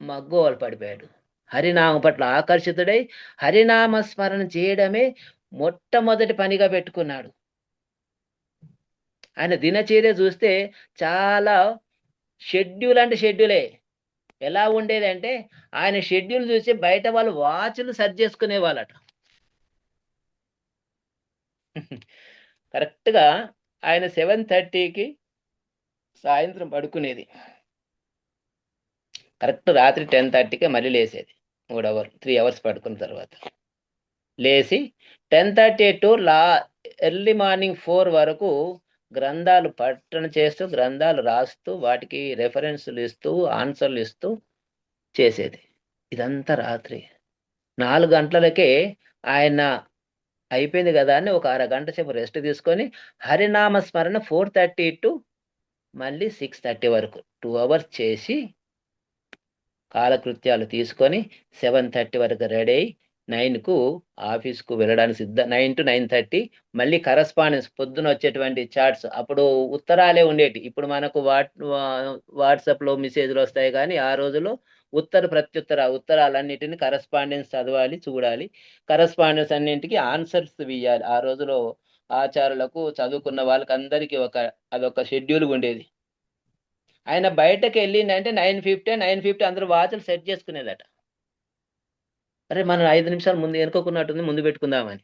మగ్గోలు పడిపోయాడు. హరినామం పట్ల ఆకర్షితుడై హరినామ స్మరణ చేయడమే మొట్టమొదటి పనిగా పెట్టుకున్నాడు. ఆయన దినచర్య చూస్తే చాలా షెడ్యూల్ అంటే షెడ్యూలే. ఎలా ఉండేది అంటే ఆయన షెడ్యూల్ చూసి బయట వాళ్ళు వాచ్లు సర్చ్ చేసుకునే వాళ్ళట. కరెక్ట్గా ఆయన 7:30కి సాయంత్రం పడుకునేది, కరెక్ట్ రాత్రి 10:30కి మళ్ళీ లేసేది. 3 అవర్స్ పడుకున్న తర్వాత లేచి 10:30 టు ఎర్లీ మార్నింగ్ 4 వరకు గ్రంథాలు పఠన చేస్తూ, గ్రంథాలు రాస్తూ, వాటికి రెఫరెన్స్లు ఇస్తూ, ఆన్సర్లు ఇస్తూ చేసేది. ఇదంతా రాత్రి 4 గంటలకే ఆయన అయిపోయింది కదా అని ఒక అరగంట సేపు రెస్ట్ తీసుకొని హరినామ స్మరణ 4:30 టు మళ్ళీ 6:30 వరకు 2 అవర్స్ చేసి కాలకృత్యాలు తీసుకొని 7:30 వరకు రెడీ అయి 9కు ఆఫీస్కు వెళ్ళడానికి 9 to 9:30 మళ్ళీ కరస్పాండెన్స్, పొద్దున వచ్చేటువంటి చాట్స్. అప్పుడు ఉత్తరాలే ఉండేటి, ఇప్పుడు మనకు వాట్సాప్లో మెసేజ్లు వస్తాయి, కానీ ఆ రోజులో ఉత్తరాలన్నిటిని కరస్పాండెన్స్ చదవాలి, చూడాలి. కరస్పాండెన్స్ అన్నింటికి ఆన్సర్స్ ఇవ్వాలి. ఆ రోజులో ఆచారులకు, చదువుకున్న వాళ్ళకి అందరికీ అదొక షెడ్యూల్ ఉండేది. ఆయన బయటకు వెళ్ళిందంటే 9:50 అందరూ వాచ్లు సెట్ చేసుకునేదట. అరే, మనం 5 నిమిషాలు ముందు ఎనుకోకున్నట్టుంది, ముందు పెట్టుకుందామని.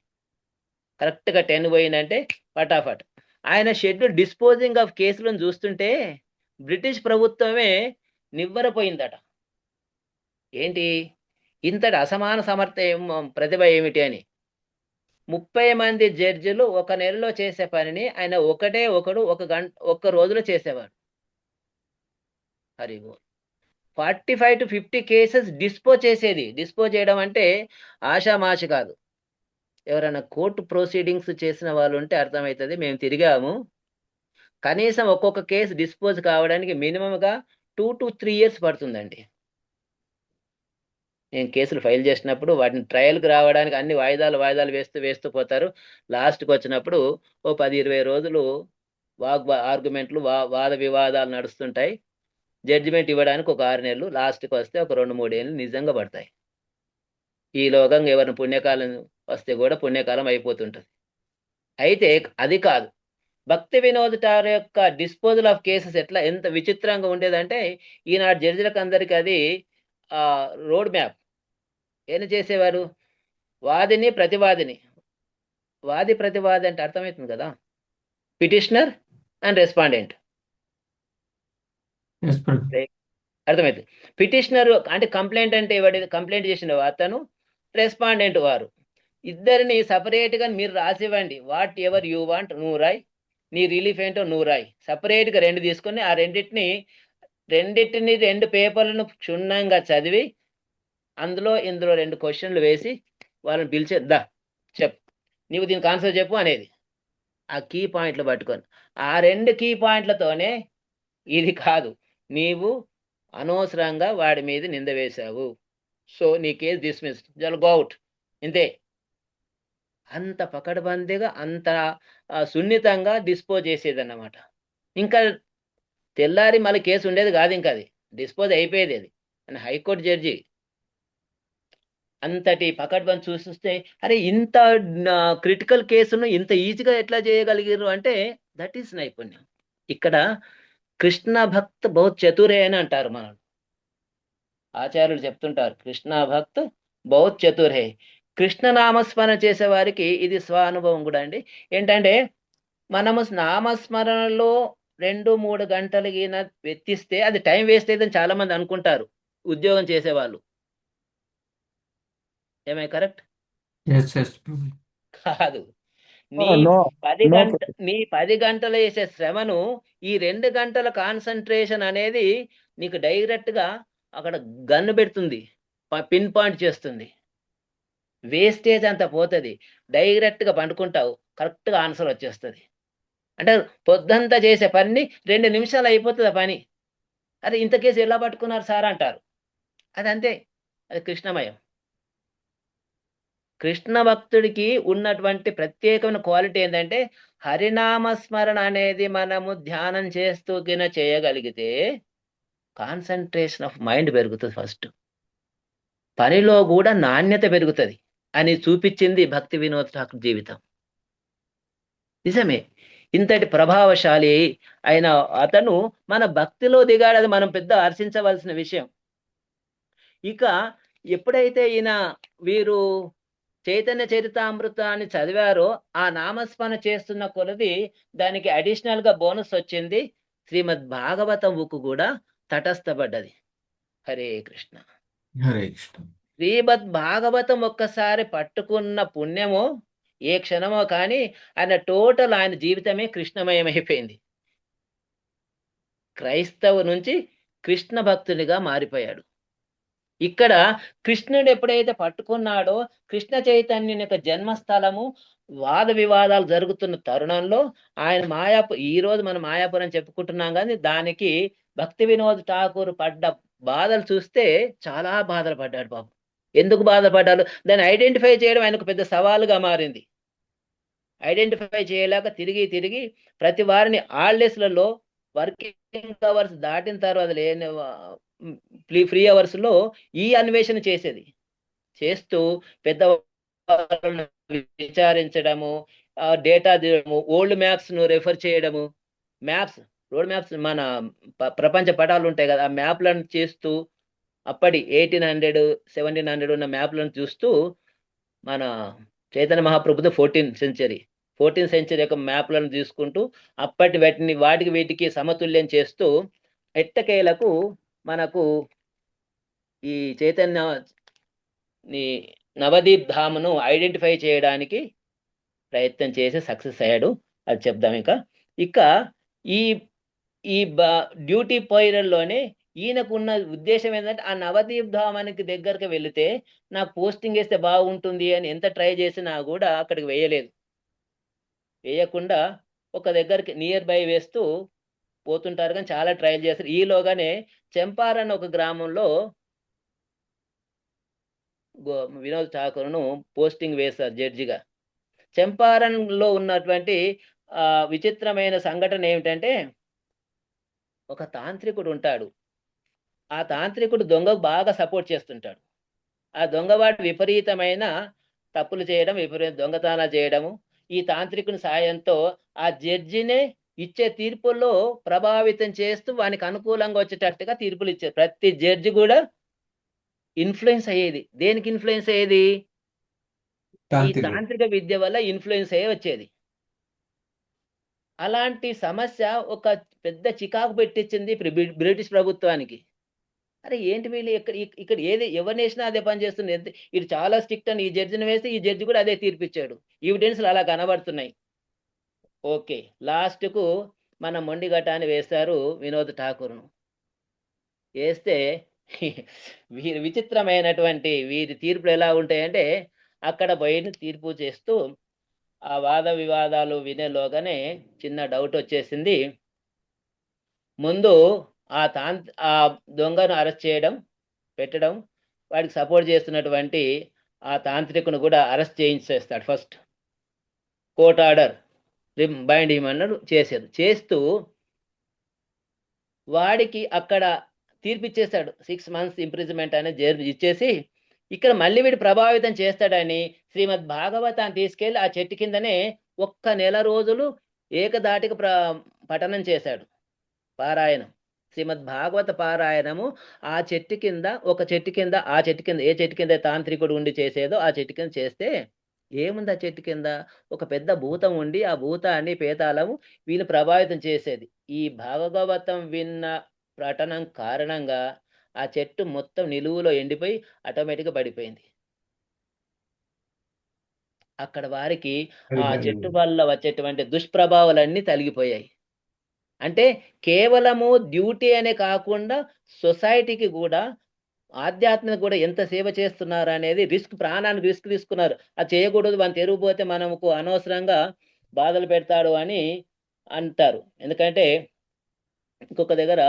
కరెక్ట్గా 10 పోయిందంటే ఫటాఫట్. ఆయన షెడ్యూల్ డిస్పోజింగ్ ఆఫ్ కేసులను చూస్తుంటే బ్రిటిష్ ప్రభుత్వమే నివ్వరపోయిందట. ఏంటి ఇంతటి అసమాన ప్రతిభ ఏమిటి అని. 30 మంది జడ్జిలు 1 నెలలో చేసే పనిని ఆయన ఒక్క రోజులో చేసేవాడు. హరిగో 45 to 50 కేసెస్ డిస్పోజ్ చేసేది. డిస్పోజ్ చేయడం అంటే ఆషామాషి కాదు. ఎవరైనా కోర్టు ప్రొసీడింగ్స్ చేసిన వాళ్ళు ఉంటే అర్థమవుతుంది. మేము తిరిగాము. కనీసం ఒక్కొక్క కేసు డిస్పోజ్ కావడానికి మినిమంగా 2 to 3 years పడుతుందండి. నేను కేసులు ఫైల్ చేసినప్పుడు వాటిని ట్రయల్కి రావడానికి అన్ని వాయిదాలు వేస్తూ పోతారు. లాస్ట్కి వచ్చినప్పుడు 10-20 రోజులు ఆర్గ్యుమెంట్లు, వాద వివాదాలు నడుస్తుంటాయి. జడ్జిమెంట్ ఇవ్వడానికి 6 నెలలు, లాస్ట్కి వస్తే 2-3 ఏళ్ళు నిజంగా పడతాయి. ఈలోగా ఎవరిని పుణ్యకాలం వస్తే కూడా పుణ్యకాలం అయిపోతుంటుంది. అయితే అది కాదు, భక్తి వినోద్ ఠాకూర్ యొక్క డిస్పోజల్ ఆఫ్ కేసెస్ ఎంత విచిత్రంగా ఉండేదంటే ఈనాడు జడ్జిలకు అందరికీ అది రోడ్ మ్యాప్. ఏం చేసేవారు? వాది ప్రతివాది అంటే అర్థమవుతుంది కదా, పిటిషనర్ అండ్ రెస్పాండెంట్. అర్థమవుతుంది. పిటిషనర్ అంటే కంప్లైంట్ అంటే కంప్లైంట్ చేసిన అతను, రెస్పాండెంట్ వారు. ఇద్దరిని సపరేట్గా మీరు రాసివ్వండి. వాట్ ఎవర్ యూ వాంట్ నువ్వు రాయి, నీ రిలీఫ్ ఏంటో నువ్వు రాయి. సపరేట్గా 2 తీసుకొని ఆ రెండింటిని 2 పేపర్లను క్షుణ్ణంగా చదివి ఇందులో 2 క్వశ్చన్లు వేసి వాళ్ళని పిలిచే చెప్పు, నీవు దీనికి ఆన్సర్ చెప్పు అనేది. ఆ కీ పాయింట్లు పట్టుకొని ఆ 2 కీ పాయింట్లతోనే ఇది కాదు, నీవు అనవసరంగా వాడి మీద నింద వేశావు, సో నీ కేసు డిస్మిస్, గో అవుట్, ఇంతే. అంత పకడ్బందీగా, అంత సున్నితంగా డిస్పోజ్ చేసేదన్నమాట. ఇంకా తెల్లారి మళ్ళీ కేసు ఉండేది కాదు, ఇంకా అది డిస్పోజ్ అయిపోయేది. అది అని హైకోర్టు జడ్జి అంతటి పకడ్బందీ చూస్తే అరే ఇంత క్రిటికల్ కేసును ఇంత ఈజీగా ఎట్లా చేయగలిగారు అంటే దట్ ఈస్ నైపుణ్యం. ఇక్కడ కృష్ణ భక్త్ బహుత్ చతురే అని అంటారు మనం. ఆచార్యులు చెప్తుంటారు కృష్ణ భక్త్ బహుత్ చతురే. కృష్ణ నామస్మరణ చేసే వారికి ఇది స్వానుభవం కూడా అండి. ఏంటంటే మనము నామస్మరణలో 2-3 గంటలు గిన వెచ్చిస్తే అది టైం వేస్ట్ అయిందని చాలా మంది అనుకుంటారు ఉద్యోగం చేసేవాళ్ళు. ఏమై కరెక్ట్? ఎస్ ఎస్ ప్రభు. కాదు. నీ నో 10 గంటలు వేసే శ్రమను ఈ 2 గంటల కాన్సన్ట్రేషన్ అనేది నీకు డైరెక్ట్ గా అక్కడ గన్ను పెడుతుంది, పిన్ పాయింట్ చేస్తుంది. వేస్టేజ్ అంతా పోతుంది. డైరెక్ట్ గా పండుకుంటావు, కరెక్ట్ గా ఆన్సర్ వచ్చేస్తుంది. అంటే పొద్దంతా చేసే పని 2 నిమిషాలు అయిపోతుంది ఆ పని. అరే ఇంత కేసు ఎలా పట్టుకున్నారు సార్ అంటారు. అది అంతే, అది కృష్ణమయం. కృష్ణ భక్తుడికి ఉన్నటువంటి ప్రత్యేకమైన క్వాలిటీ ఏంటంటే హరినామస్మరణ అనేది మనము ధ్యానం చేస్తూ గిన చేయగలిగితే కాన్సన్ట్రేషన్ ఆఫ్ మైండ్ పెరుగుతుంది. ఫస్ట్ పనిలో కూడా నాణ్యత పెరుగుతుంది అని చూపించింది భక్తి వినోద్ ఠాకూర్ జీవితం. నిజమే, ఇంతటి ప్రభావశాలి అయిన అతను మన భక్తిలో దిగాడు. అది మనం పెద్ద హర్షించవలసిన విషయం. ఇక ఎప్పుడైతే వీరు చైతన్య చరితామృతాన్ని చదివారో ఆ నామస్మరణ చేస్తున్న కొలది దానికి అడిషనల్ గా బోనస్ వచ్చింది. శ్రీమద్ భాగవతం బుక్ కూడా తటస్థపడ్డది. హరే కృష్ణ. హరే కృష్ణ. శ్రీమద్ భాగవతం ఒక్కసారి పట్టుకున్న పుణ్యమో ఏ క్షణమో కానీ ఆయన జీవితమే కృష్ణమయమైపోయింది. క్రైస్తవు నుంచి కృష్ణ భక్తునిగా మారిపోయాడు. ఇక్కడ కృష్ణుడు ఎప్పుడైతే పట్టుకున్నాడో కృష్ణ చైతన్యుని యొక్క జన్మస్థలము వాద వివాదాలు జరుగుతున్న తరుణంలో ఆయన ఈ రోజు మనం మాయాపురం చెప్పుకుంటున్నాం, కానీ దానికి భక్తి వినోద్ ఠాకూర్ పడ్డ బాధలు చూస్తే చాలా బాధలు పడ్డాడు బాబు. ఎందుకు బాధపడ్డాడు దాన్ని ఐడెంటిఫై చేయడం ఆయనకు పెద్ద సవాలుగా మారింది. ఐడెంటిఫై చేయలేక తిరిగి ప్రతి వారిని హాలిడేస్లలో వర్కింగ్ అవర్స్ దాటిన తర్వాత లేని ఫ్రీ అవర్స్ లో ఈ అన్వేషణ చేస్తూ పెద్ద విచారించడము, డేటా ఓల్డ్ మ్యాప్స్ ను రెఫర్ చేయడము, రోడ్ మ్యాప్స్ మన ప్రపంచ పటాలు ఉంటాయి కదా, ఆ మ్యాప్లను చేస్తూ అప్పటి 1800, 1700 ఉన్న మ్యాప్లను చూస్తూ మన చైతన్య మహాప్రభుతో 14th సెంచరీ యొక్క మ్యాప్లను తీసుకుంటూ అప్పటి వాటికి వీటికి సమతుల్యం చేస్తూ ఎట్టకేలకు మనకు ఈ చైతన్య నవదీప్ ధామ్ను ఐడెంటిఫై చేయడానికి ప్రయత్నం చేసి సక్సెస్ అయ్యాడు. అది చెప్దాం. ఇక ఈ డ్యూటీ పోయిరల్లోనే ఈయనకున్న ఉద్దేశం ఏంటంటే ఆ నవదీప్ ధామానికి దగ్గరకు వెళితే నాకు పోస్టింగ్ వేస్తే బాగుంటుంది అని ఎంత ట్రై చేసినా కూడా అక్కడికి వేయకుండా ఒక దగ్గరికి నియర్ బై వేస్తూ పోతుంటారు, కానీ చాలా ట్రయల్ చేస్తారు. ఈలోగానే చెంపారన్ ఒక గ్రామంలో వినోద్ ఠాకూర్ను పోస్టింగ్ వేస్తారు జడ్జిగా. చెంపారన్ లో ఉన్నటువంటి విచిత్రమైన సంఘటన ఏమిటంటే ఒక తాంత్రికుడు ఉంటాడు. ఆ తాంత్రికుడు దొంగకు బాగా సపోర్ట్ చేస్తుంటాడు. ఆ దొంగవాడు విపరీతమైన తప్పులు చేయడం, విపరీత దొంగతనాలు చేయడము, ఈ తాంత్రికుని సాయంతో ఆ జడ్జినే ఇచ్చే తీర్పుల్లో ప్రభావితం చేస్తూ వానికి అనుకూలంగా వచ్చేటట్టుగా తీర్పులు ఇచ్చారు. ప్రతి జడ్జి కూడా ఇన్ఫ్లుయెన్స్ అయ్యేది. దేనికి ఇన్ఫ్లుయెన్స్ అయ్యేది? ఈ తాంత్రిక విద్య వల్ల ఇన్ఫ్లుయెన్స్ అయ్యే వచ్చేది. అలాంటి సమస్య ఒక పెద్ద చికాకు పెట్టించింది బ్రిటిష్ ప్రభుత్వానికి. అరే ఏంటి వీళ్ళు ఇక్కడ ఎవరిని వేసినా అదే పని చేస్తుంది, ఇది చాలా స్ట్రిక్ట్ అని ఈ జడ్జిని వేస్తే ఈ జడ్జి కూడా అదే తీర్పిచ్చాడు. ఎవిడెన్స్లు అలా కనబడుతున్నాయి. ఓకే, లాస్ట్ కు మన మొండిగట్టాన్ని వేస్తారు వినోద్ ఠాకూర్ను. వేస్తే వీరి విచిత్రమైనటువంటి వీరి తీర్పులు ఎలా ఉంటాయంటే అక్కడ పోయిన తీర్పు చేస్తూ ఆ వాద వివాదాలు వినేలోగానే చిన్న డౌట్ వచ్చేసింది. ముందు ఆ దొంగను అరెస్ట్ పెట్టడం, వాడికి సపోర్ట్ చేస్తున్నటువంటి ఆ తాంత్రికును కూడా అరెస్ట్ చేయించేస్తాడు. ఫస్ట్ కోర్ట్ ఆర్డర్ బైండ్ చేయమన్నాడు, చేస్తూ వాడికి అక్కడ తీర్పిచ్చేస్తాడు. 6 months ఇంప్రిజన్మెంట్ అనేది జైలు ఇచ్చేసి ఇక్కడ మళ్ళీ వీడు ప్రభావితం చేస్తాడని శ్రీమద్ భాగవతాన్ని తీసుకెళ్లి ఆ చెట్టు కిందనే 1 నెల రోజులు ఏకదాటికి పఠనం చేశాడు. పారాయణం, శ్రీమద్ భాగవత పారాయణము ఆ చెట్టు కింద, ఒక చెట్టు కింద, ఆ చెట్టు కింద, ఏ చెట్టు కింద తాంత్రికుడు ఉండి చేసేదో ఆ చెట్టు కింద చేస్తే ఏముంది ఆ చెట్టు కింద? ఒక పెద్ద భూతం ఉండి ఆ భూతాన్ని పేతాళము వీళ్ళు ప్రభావితం చేసేది. ఈ భాగవతం విన్న పఠనం కారణంగా ఆ చెట్టు మొత్తం నిలువులో ఎండిపోయి ఆటోమేటిక్గా పడిపోయింది. అక్కడ వారికి ఆ చెట్టు వల్ల వచ్చేటువంటి దుష్ప్రభావాలన్నీ తొలగిపోయాయి. అంటే కేవలము డ్యూటీ అనే కాకుండా సొసైటీకి కూడా, ఆధ్యాత్మిక కూడా ఎంత సేవ చేస్తున్నారు అనేది రిస్క్, ప్రాణానికి రిస్క్ తీసుకున్నారు. అది చేయకూడదు, మనం తెరిగిపోతే మనకు అనవసరంగా బాధలు పెడతాడు అని అంటారు. ఎందుకంటే ఇంకొక దగ్గర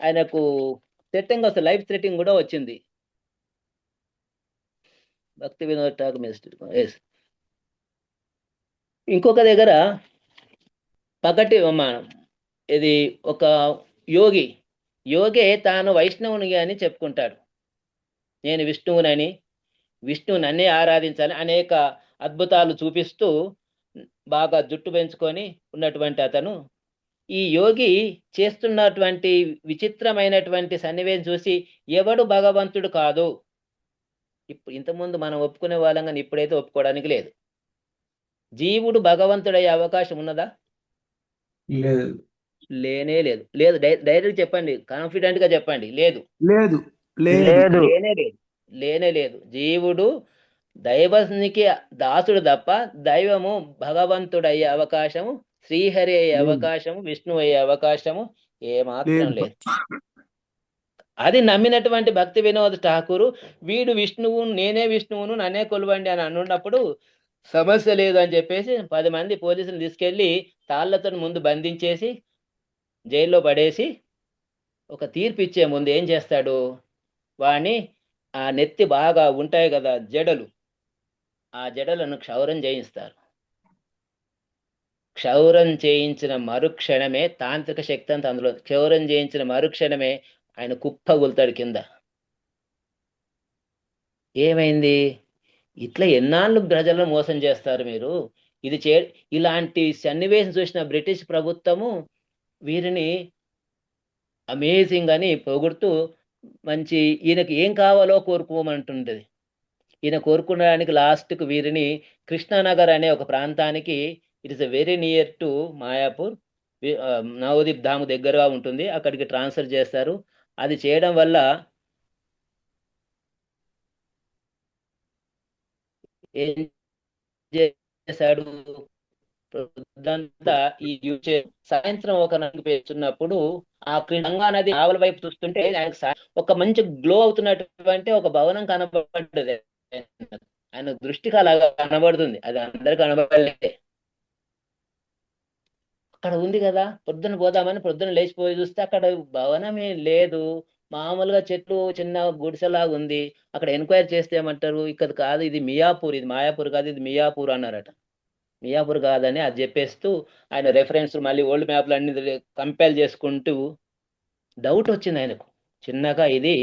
ఆయనకు థ్రెట్టింగ్ వస్తుంది, లైఫ్ థ్రెట్టింగ్ కూడా వచ్చింది. భక్తి వినోద్ ఠాకూర్ మినిస్టర్. ఇంకొక దగ్గర పగటి ఇది ఒక యోగి తాను వైష్ణవుని అని చెప్పుకుంటాడు. నేను విష్ణువునని, విష్ణువు నన్నే ఆరాధించాలి అనేక అద్భుతాలు చూపిస్తూ బాగా జుట్టు పెంచుకొని ఉన్నటువంటి అతను ఈ యోగి చేస్తున్నటువంటి విచిత్రమైనటువంటి సన్నివేశం చూసి ఎవడు భగవంతుడు కాదు, ఇంతకుముందు మనం ఒప్పుకునే వాళ్ళం కానీ ఇప్పుడైతే ఒప్పుకోవడానికి లేదు. జీవుడు భగవంతుడయ్యే అవకాశం ఉన్నదా? లేదు. లేనే లేదు. లేదు, డైరెక్ట్ చెప్పండి, కాన్ఫిడెంట్ గా చెప్పండి. లేదు, లేదు లేదు, లేనే లేదు, లేనే లేదు. జీవుడు దైవానికి దాసుడు తప్ప దైవము భగవంతుడయ్యే అవకాశము, శ్రీహరి అయ్యే అవకాశము, విష్ణువు అయ్యే అవకాశము ఏమాత్రం లేదు. అది నమ్మినటువంటి భక్తి వినోద్ ఠాకూరు వీడు విష్ణువు, నేనే విష్ణువును, నన్నే కొలువండి అని అన్నప్పుడు సమస్య లేదు అని చెప్పేసి 10 మంది పోలీసులు తీసుకెళ్లి తాళ్లతో ముందు బంధించేసి జైల్లో పడేసి ఒక తీర్పు ఇచ్చే ముందు ఏం చేస్తాడు, వాణ్ణి ఆ నెత్తి బాగా ఉంటాయి కదా జడలు, ఆ జడలను క్షౌరం చేయిస్తారు. క్షౌరం చేయించిన మరుక్షణమే తాంత్రిక శక్తి అంతా అందులో, క్షౌరం చేయించిన మరుక్షణమే ఆయన కుప్పగొలుతాడు కింద. ఏమైంది? ఇట్లా ఎన్నాళ్ళు ప్రజలను మోసం చేస్తారు మీరు? ఇలాంటి సన్నివేశం చూసిన బ్రిటిష్ ప్రభుత్వము వీరిని అమేజింగ్ అని పొగుడుతూ మంచి, ఈయనకి ఏం కావాలో కోరుకోమంటుంటది. ఈయన కోరుకునడానికి లాస్ట్కు వీరిని కృష్ణానగర్ అనే ఒక ప్రాంతానికి, it is very near to Mayapur, Navadvip Dham దగ్గరగా ఉంటుంది, అక్కడికి ట్రాన్స్ఫర్ చేస్తారు. అది చేయడం వల్ల ఏం చేశాడు, పొద్దంతా ఈ సాయంత్రం ఒక నది పేస్తున్నప్పుడు ఆ గంగా నది ఆవల వైపు చూస్తుంటే ఆయనకు ఒక మంచి గ్లో అవుతున్నటువంటి ఒక భవనం కనబడ్డది. ఆయన దృష్టికి అలాగా కనబడుతుంది, అది అందరికి కనబడలే. అక్కడ ఉంది కదా, పొద్దున పోదామని పొద్దున లేచిపోయి చూస్తే అక్కడ భవనమే లేదు, మామూలుగా చెట్లు, చిన్న గుడిసెలాగా ఉంది. అక్కడ ఎంక్వైరీ చేస్తే ఏమంటారు, ఇక్కడ కాదు, ఇది మియాపూర్, ఇది మాయాపూర్ కాదు, ఇది మియాపూర్ అన్నారట. మియాపూర్ కాదని అది చెప్పేస్తూ ఆయన రెఫరెన్స్ మళ్ళీ ఓల్డ్ మ్యాప్లు అన్ని కంపేర్ చేసుకుంటూ డౌట్ వచ్చింది ఆయనకు చిన్నగా, ఇది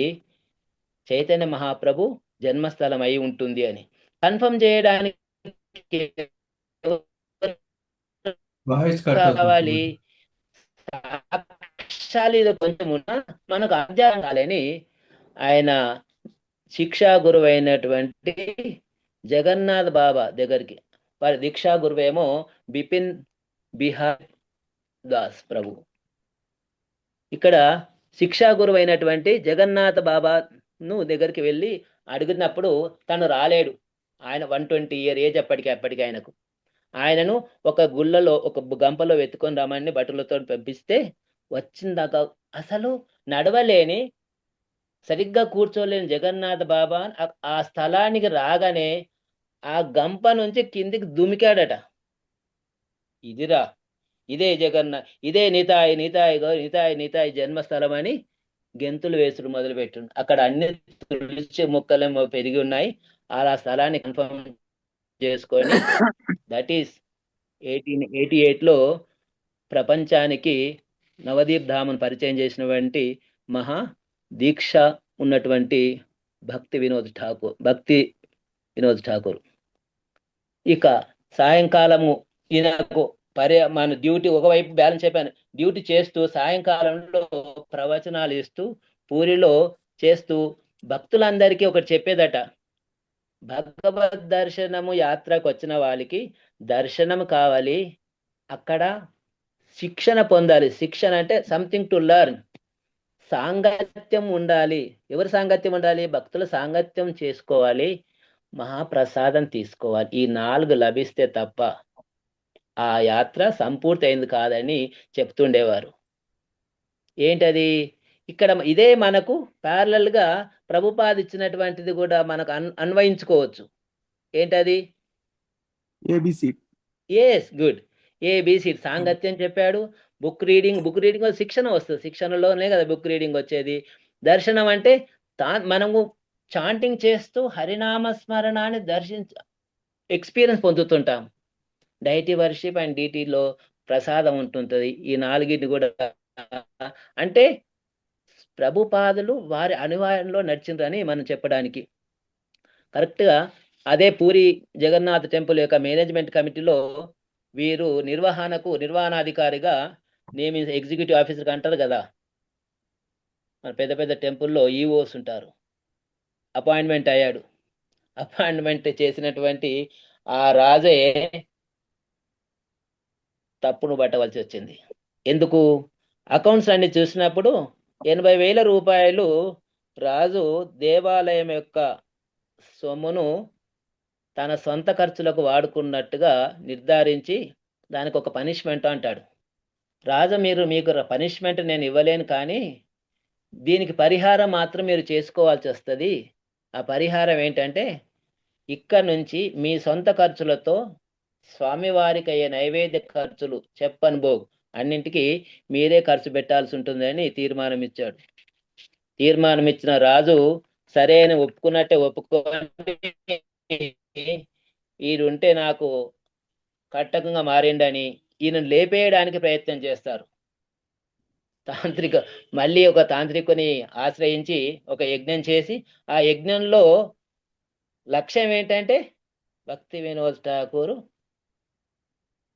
చైతన్య మహాప్రభు జన్మస్థలం అయి ఉంటుంది అని కన్ఫర్మ్ చేయడానికి కావాలి సాక్షాలు ఇది కొంచెం ఉన్నా మనకు అర్థం కాలని ఆయన శిక్షా గురువు అయినటువంటి జగన్నాథ్ బాబా దగ్గరికి, వారి దీక్షా గురువేమో బిపిన్ బిహార్ దాస్ ప్రభు. ఇక్కడ శిక్షా గురువు అయినటువంటి జగన్నాథ బాబాను దగ్గరికి వెళ్ళి అడిగినప్పుడు తను రాలేడు. ఆయన 120 ఇయర్ ఏజ్ అప్పటికి ఆయనకు. ఆయనను ఒక గుళ్ళలో, ఒక గంపలో వెతుకొని రమ్మని బట్టలతో పంపిస్తే వచ్చిందాక అసలు నడవలేని, సరిగ్గా కూర్చోలేని జగన్నాథ బాబా ఆ స్థలానికి రాగానే ఆ గంప నుంచి కిందికి దుమికాడట. ఇదిరా, ఇదే ఇదే నితాయి జన్మస్థలం అని గెంతులు వేసుడు మొదలుపెట్టు. అక్కడ అన్ని తులసి మొక్కలేమో పెరిగి ఉన్నాయి. ఆ స్థలాన్ని కన్ఫర్మ్ చేసుకొని దట్ ఈస్ 1888లో ప్రపంచానికి నవదీప్ ధామను పరిచయం చేసినటువంటి మహా దీక్ష ఉన్నటువంటి భక్తి వినోద్ ఠాకూర్. ఇక సాయంకాలము ఈయనకు మన డ్యూటీ ఒకవైపు బ్యాలెన్స్ చెప్పాను, డ్యూటీ చేస్తూ సాయంకాలంలో ప్రవచనాలు ఇస్తూ పూరిలో చేస్తూ భక్తులందరికీ ఒకటి చెప్పేదట, భగవద్ దర్శనము యాత్రకు వచ్చిన వాళ్ళకి దర్శనం కావాలి, అక్కడ శిక్షణ పొందాలి. శిక్షణ అంటే సంథింగ్ టు లెర్న్. సాంగత్యం ఉండాలి. ఎవరి సాంగత్యం ఉండాలి? భక్తుల సాంగత్యం చేసుకోవాలి, మహాప్రసాదం తీసుకోవాలి. ఈ 4 లభిస్తే తప్ప ఆ యాత్ర సంపూర్తి అయింది కాదని చెప్తుండేవారు. ఏంటది? ఇక్కడ ఇదే మనకు ప్యారలల్ గా ప్రభుపాద ఇచ్చినటువంటిది కూడా మనకు అన్వయించుకోవచ్చు. ఏంటది? ఏబిసి. Yes, good. ఏబిసి సాంగత్యం చెప్పాడు. బుక్ రీడింగ్ శిక్షణ వస్తుంది. శిక్షణలోనే కదా బుక్ రీడింగ్ వచ్చేది. దర్శనం అంటే మనము చాంటింగ్ చేస్తూ హరినామ స్మరణాన్ని ఎక్స్పీరియన్స్ పొందుతుంటాం. డైటీ వర్షిప్ అండ్ డిటీలో ప్రసాదం ఉంటుంటుంది. ఈ 4 కూడా అంటే ప్రభుపాదులు వారి అనువాయంలో నడిచిండ్రని మనం చెప్పడానికి. కరెక్ట్గా అదే పూరి జగన్నాథ్ టెంపుల్ యొక్క మేనేజ్మెంట్ కమిటీలో వీరు నిర్వహణాధికారిగా ఎగ్జిక్యూటివ్ ఆఫీసర్ అంటారు కదా, మన పెద్ద పెద్ద టెంపుల్లో ఈఓస్ ఉంటారు. అపాయింట్మెంట్ అయ్యాడు. అపాయింట్మెంట్ చేసినటువంటి ఆ రాజే తప్పును పట్టవలసి వచ్చింది. ఎందుకు? అకౌంట్స్ అన్ని చూసినప్పుడు 80,000 రూపాయలు రాజు దేవాలయం యొక్క సొమ్మును తన సొంత ఖర్చులకు వాడుకున్నట్టుగా నిర్ధారించి దానికి ఒక పనిష్మెంట్ అంటాడు. రాజు, మీకు పనిష్మెంట్ నేను ఇవ్వలేను, కానీ దీనికి పరిహారం మాత్రం మీరు చేసుకోవాల్సి వస్తుంది. ఆ పరిహారం ఏంటంటే, ఇక్కడ నుంచి మీ సొంత ఖర్చులతో స్వామివారికి అయ్యే నైవేద్య ఖర్చులు చెప్పను భోగ్ అన్నింటికి మీరే ఖర్చు పెట్టాల్సి ఉంటుందని తీర్మానం ఇచ్చాడు. తీర్మానం ఇచ్చిన రాజు సరే అని ఒప్పుకున్నట్టే ఒప్పుకొని, ఈడుంటే నాకు కట్టకంగా మారిండని ఈయన లేపేయడానికి ప్రయత్నం చేస్తారు. మళ్ళీ ఒక తాంత్రికుని ఆశ్రయించి ఒక యజ్ఞం చేసి, ఆ యజ్ఞంలో లక్ష్యం ఏంటంటే భక్తి వినోద్ ఠాకూర్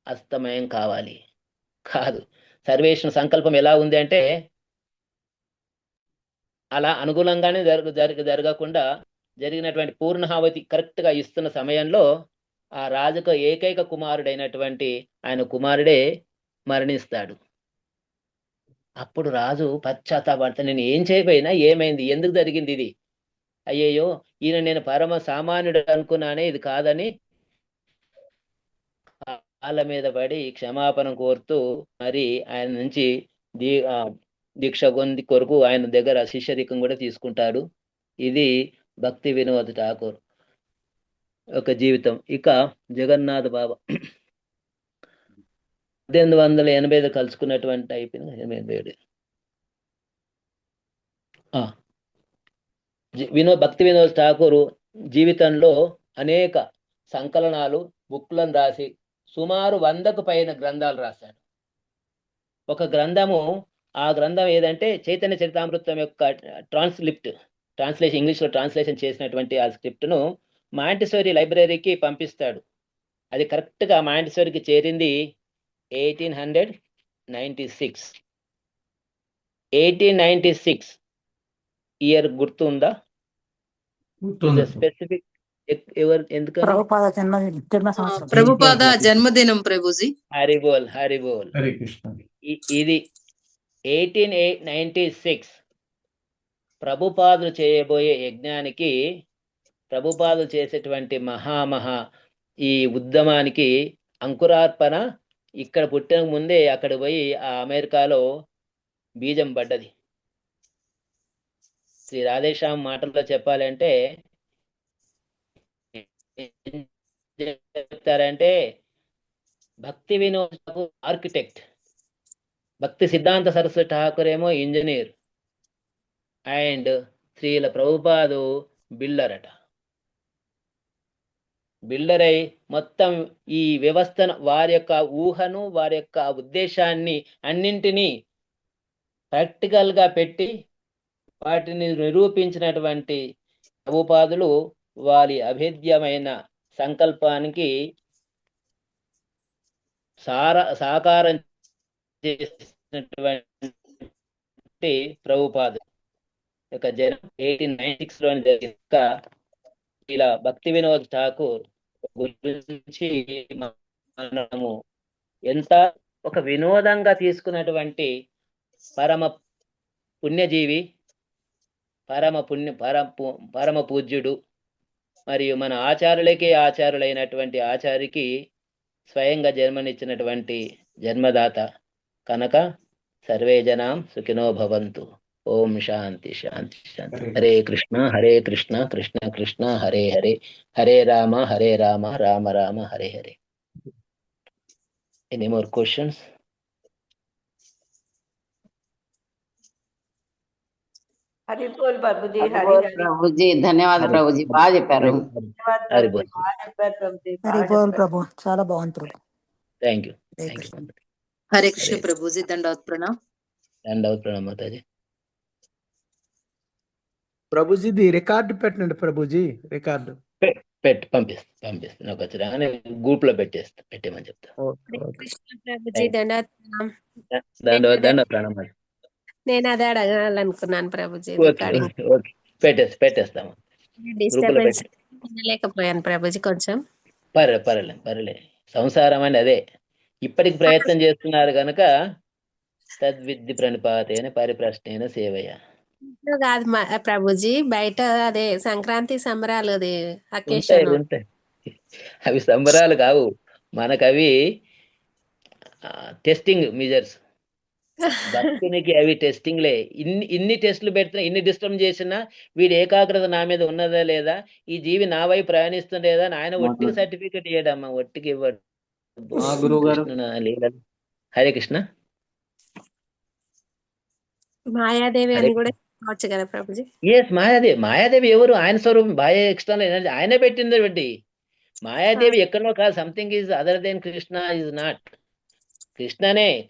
అస్తమయం కావాలి కాదు. సర్వేశ్వర సంకల్పం ఎలా ఉంది అంటే, అలా అనుకూలంగానే జరగకుండా జరిగినటువంటి పూర్ణాహుతి కరెక్ట్గా ఇస్తున్న సమయంలో ఆ రాజుకు ఏకైక కుమారుడైనటువంటి ఆయన కుమారుడే మరణిస్తాడు. అప్పుడు రాజు పశ్చాత్తాపడతా, నేను ఏం చేయబోయినా ఏమైంది, ఎందుకు జరిగింది ఇది, అయ్యయ్యో ఈయన నేను పరమ సామాన్యుడు అనుకున్నానే, ఇది కాదని వాళ్ళ మీద పడి క్షమాపణ కోరుతూ మరి ఆయన నుంచి దీక్ష పొంది కొరకు ఆయన దగ్గర శిష్యరికం కూడా తీసుకుంటాడు. ఇది భక్తి వినోద్ ఠాకూర్ ఒక జీవితం. ఇక జగన్నాథ్ బాబా 1885 కలుసుకున్నటువంటి అయిపోయింది. 87 భక్తి వినోద్ ఠాకూర్ జీవితంలో అనేక సంకలనాలు, బుక్లను రాసి సుమారు 100కు పైన గ్రంథాలు రాశాడు. ఒక గ్రంథము, ఆ గ్రంథం ఏదంటే చైతన్య చరితామృతం యొక్క ట్రాన్స్లేషన్, ఇంగ్లీష్లో ట్రాన్స్లేషన్ చేసినటువంటి ఆ స్క్రిప్ట్ను మాంటిసోరీ లైబ్రరీకి పంపిస్తాడు. అది కరెక్ట్గా మాంటిసోరీకి చేరింది 1896 ఇయర్ గుర్తుందా? స్పెసిఫిక్ ఎవరు ఎందుకు? ప్రభుపాద జన్మదినం ప్రభుజీ. హరిబోల్ హరే కృష్ణ. ఇది 1896 ప్రభుపాదులు చేయబోయే యజ్ఞానికి, ప్రభుపాదులు చేసేటువంటి ఈ ఉద్యమానికి అంకురార్పణ ఇక్కడ పుట్టిన ముందే అక్కడ పోయి ఆ అమెరికాలో బీజం పడ్డది. శ్రీ రాధేశ్యామ్ మాటల్లో చెప్పాలంటే చెప్తారంటే, భక్తి వినోద్ ఠాకూర్ ఆర్కిటెక్ట్, భక్తి సిద్ధాంత సరస్వతి ఠాకూర్ ఏమో ఇంజనీర్, అండ్ శ్రీల ప్రభుపాదు బిల్డర్ అట. బిల్డర్ అయి మొత్తం ఈ వ్యవస్థను, వారి యొక్క ఊహను, వారి యొక్క ఉద్దేశాన్ని అన్నింటినీ ప్రాక్టికల్ గా పెట్టి వాటిని నిరూపించినటువంటి ప్రభుపాదులు వారి అభేద్యమైన సంకల్పానికి సాకారం చేసినటువంటి ప్రభుపాదు యొక్క జన్మ 1896 లోని జరిగిన ఇలా భక్తి వినోద్ ఠాకూర్ గురించి మనము ఎంత ఒక వినోదంగా తీసుకున్నటువంటి పరమ పుణ్యజీవి, పరమ పూజ్యుడు, మరియు మన ఆచార్యులకే ఆచార్యులైనటువంటి ఆచార్యకి స్వయంగా జన్మనిచ్చినటువంటి జన్మదాత కనుక సర్వే జనాం సుఖినో భవంతు. ఓం శాంతి శాంతి శాంతి. Hare Krishna Krishna Krishna Hare Hare, Hare Rama Rama Rama Hare Hare. Any more questions? Hari బోల్ ప్రభుజీ. ప్రభుజీ ధన్యవాదాలు ప్రభుజీ, బాగా చెప్పారు. హరి బోల్. హరి బోల్ ప్రభు, చాలా బాగుంది ప్రభు. Thank you. హరే కృష్ణ ప్రభుజీ, దండవత్ ప్రణామ్. దండవత్ ప్రణామ్ మాతాజీ. ప్రభుజీది రికార్డు పెట్టండి ప్రభుజీ, రికార్డు పంపిస్తా నాకు వచ్చిన గ్రూప్ లో పెట్టేమని చెప్తా. దండవత్ ప్రణామ్. నేను అదే అడగాలనుకున్నాను ప్రభుజీ. పెట్టేస్తాము. డిస్టర్బెన్స్ లేకపోయాను ప్రభుజీ కొంచెం. పర్లే సంసారం అని అదే ఇప్పటికి ప్రయత్నం చేస్తున్నారు కనుక తద్విద్ది ప్రణిపాతేన పరిప్రశ్నేన సేవయ కాదు ప్రభుజీ, బయట అదే సంక్రాంతి సంబరాలు అది అకేషన్ ఉంటాయి. అవి సంబరాలు కావు, మనకవి టెస్టింగ్ మెజర్స్. భక్తునికి అవి టెస్టింగ్లే. ఇన్ని టెస్టులు పెడుతున్నా, ఇన్ని డిస్టర్బ్ చేసినా వీడి ఏకాగ్రత నా మీద ఉన్నదా లేదా, ఈ జీవి నా వైపు ప్రయాణిస్తుండేదా అని ఆయన ఒట్టికి సర్టిఫికెట్ ఇవ్వడమ్మా, ఒట్టికి ఇవ్వడు. హరే కృష్ణ. మాయాదేవి అని కూడా చెప్పవచ్చు కదా ప్రభుజీ. ఎస్, మాయాదేవి ఎవరు? ఆయన స్వరూపం, బాహ్య ఎక్స్టర్నల్ ఎనర్జీ ఆయనే పెట్టింది బట్టి. మాయాదేవి ఎక్కడో కాదు, something is other than Krishna is not.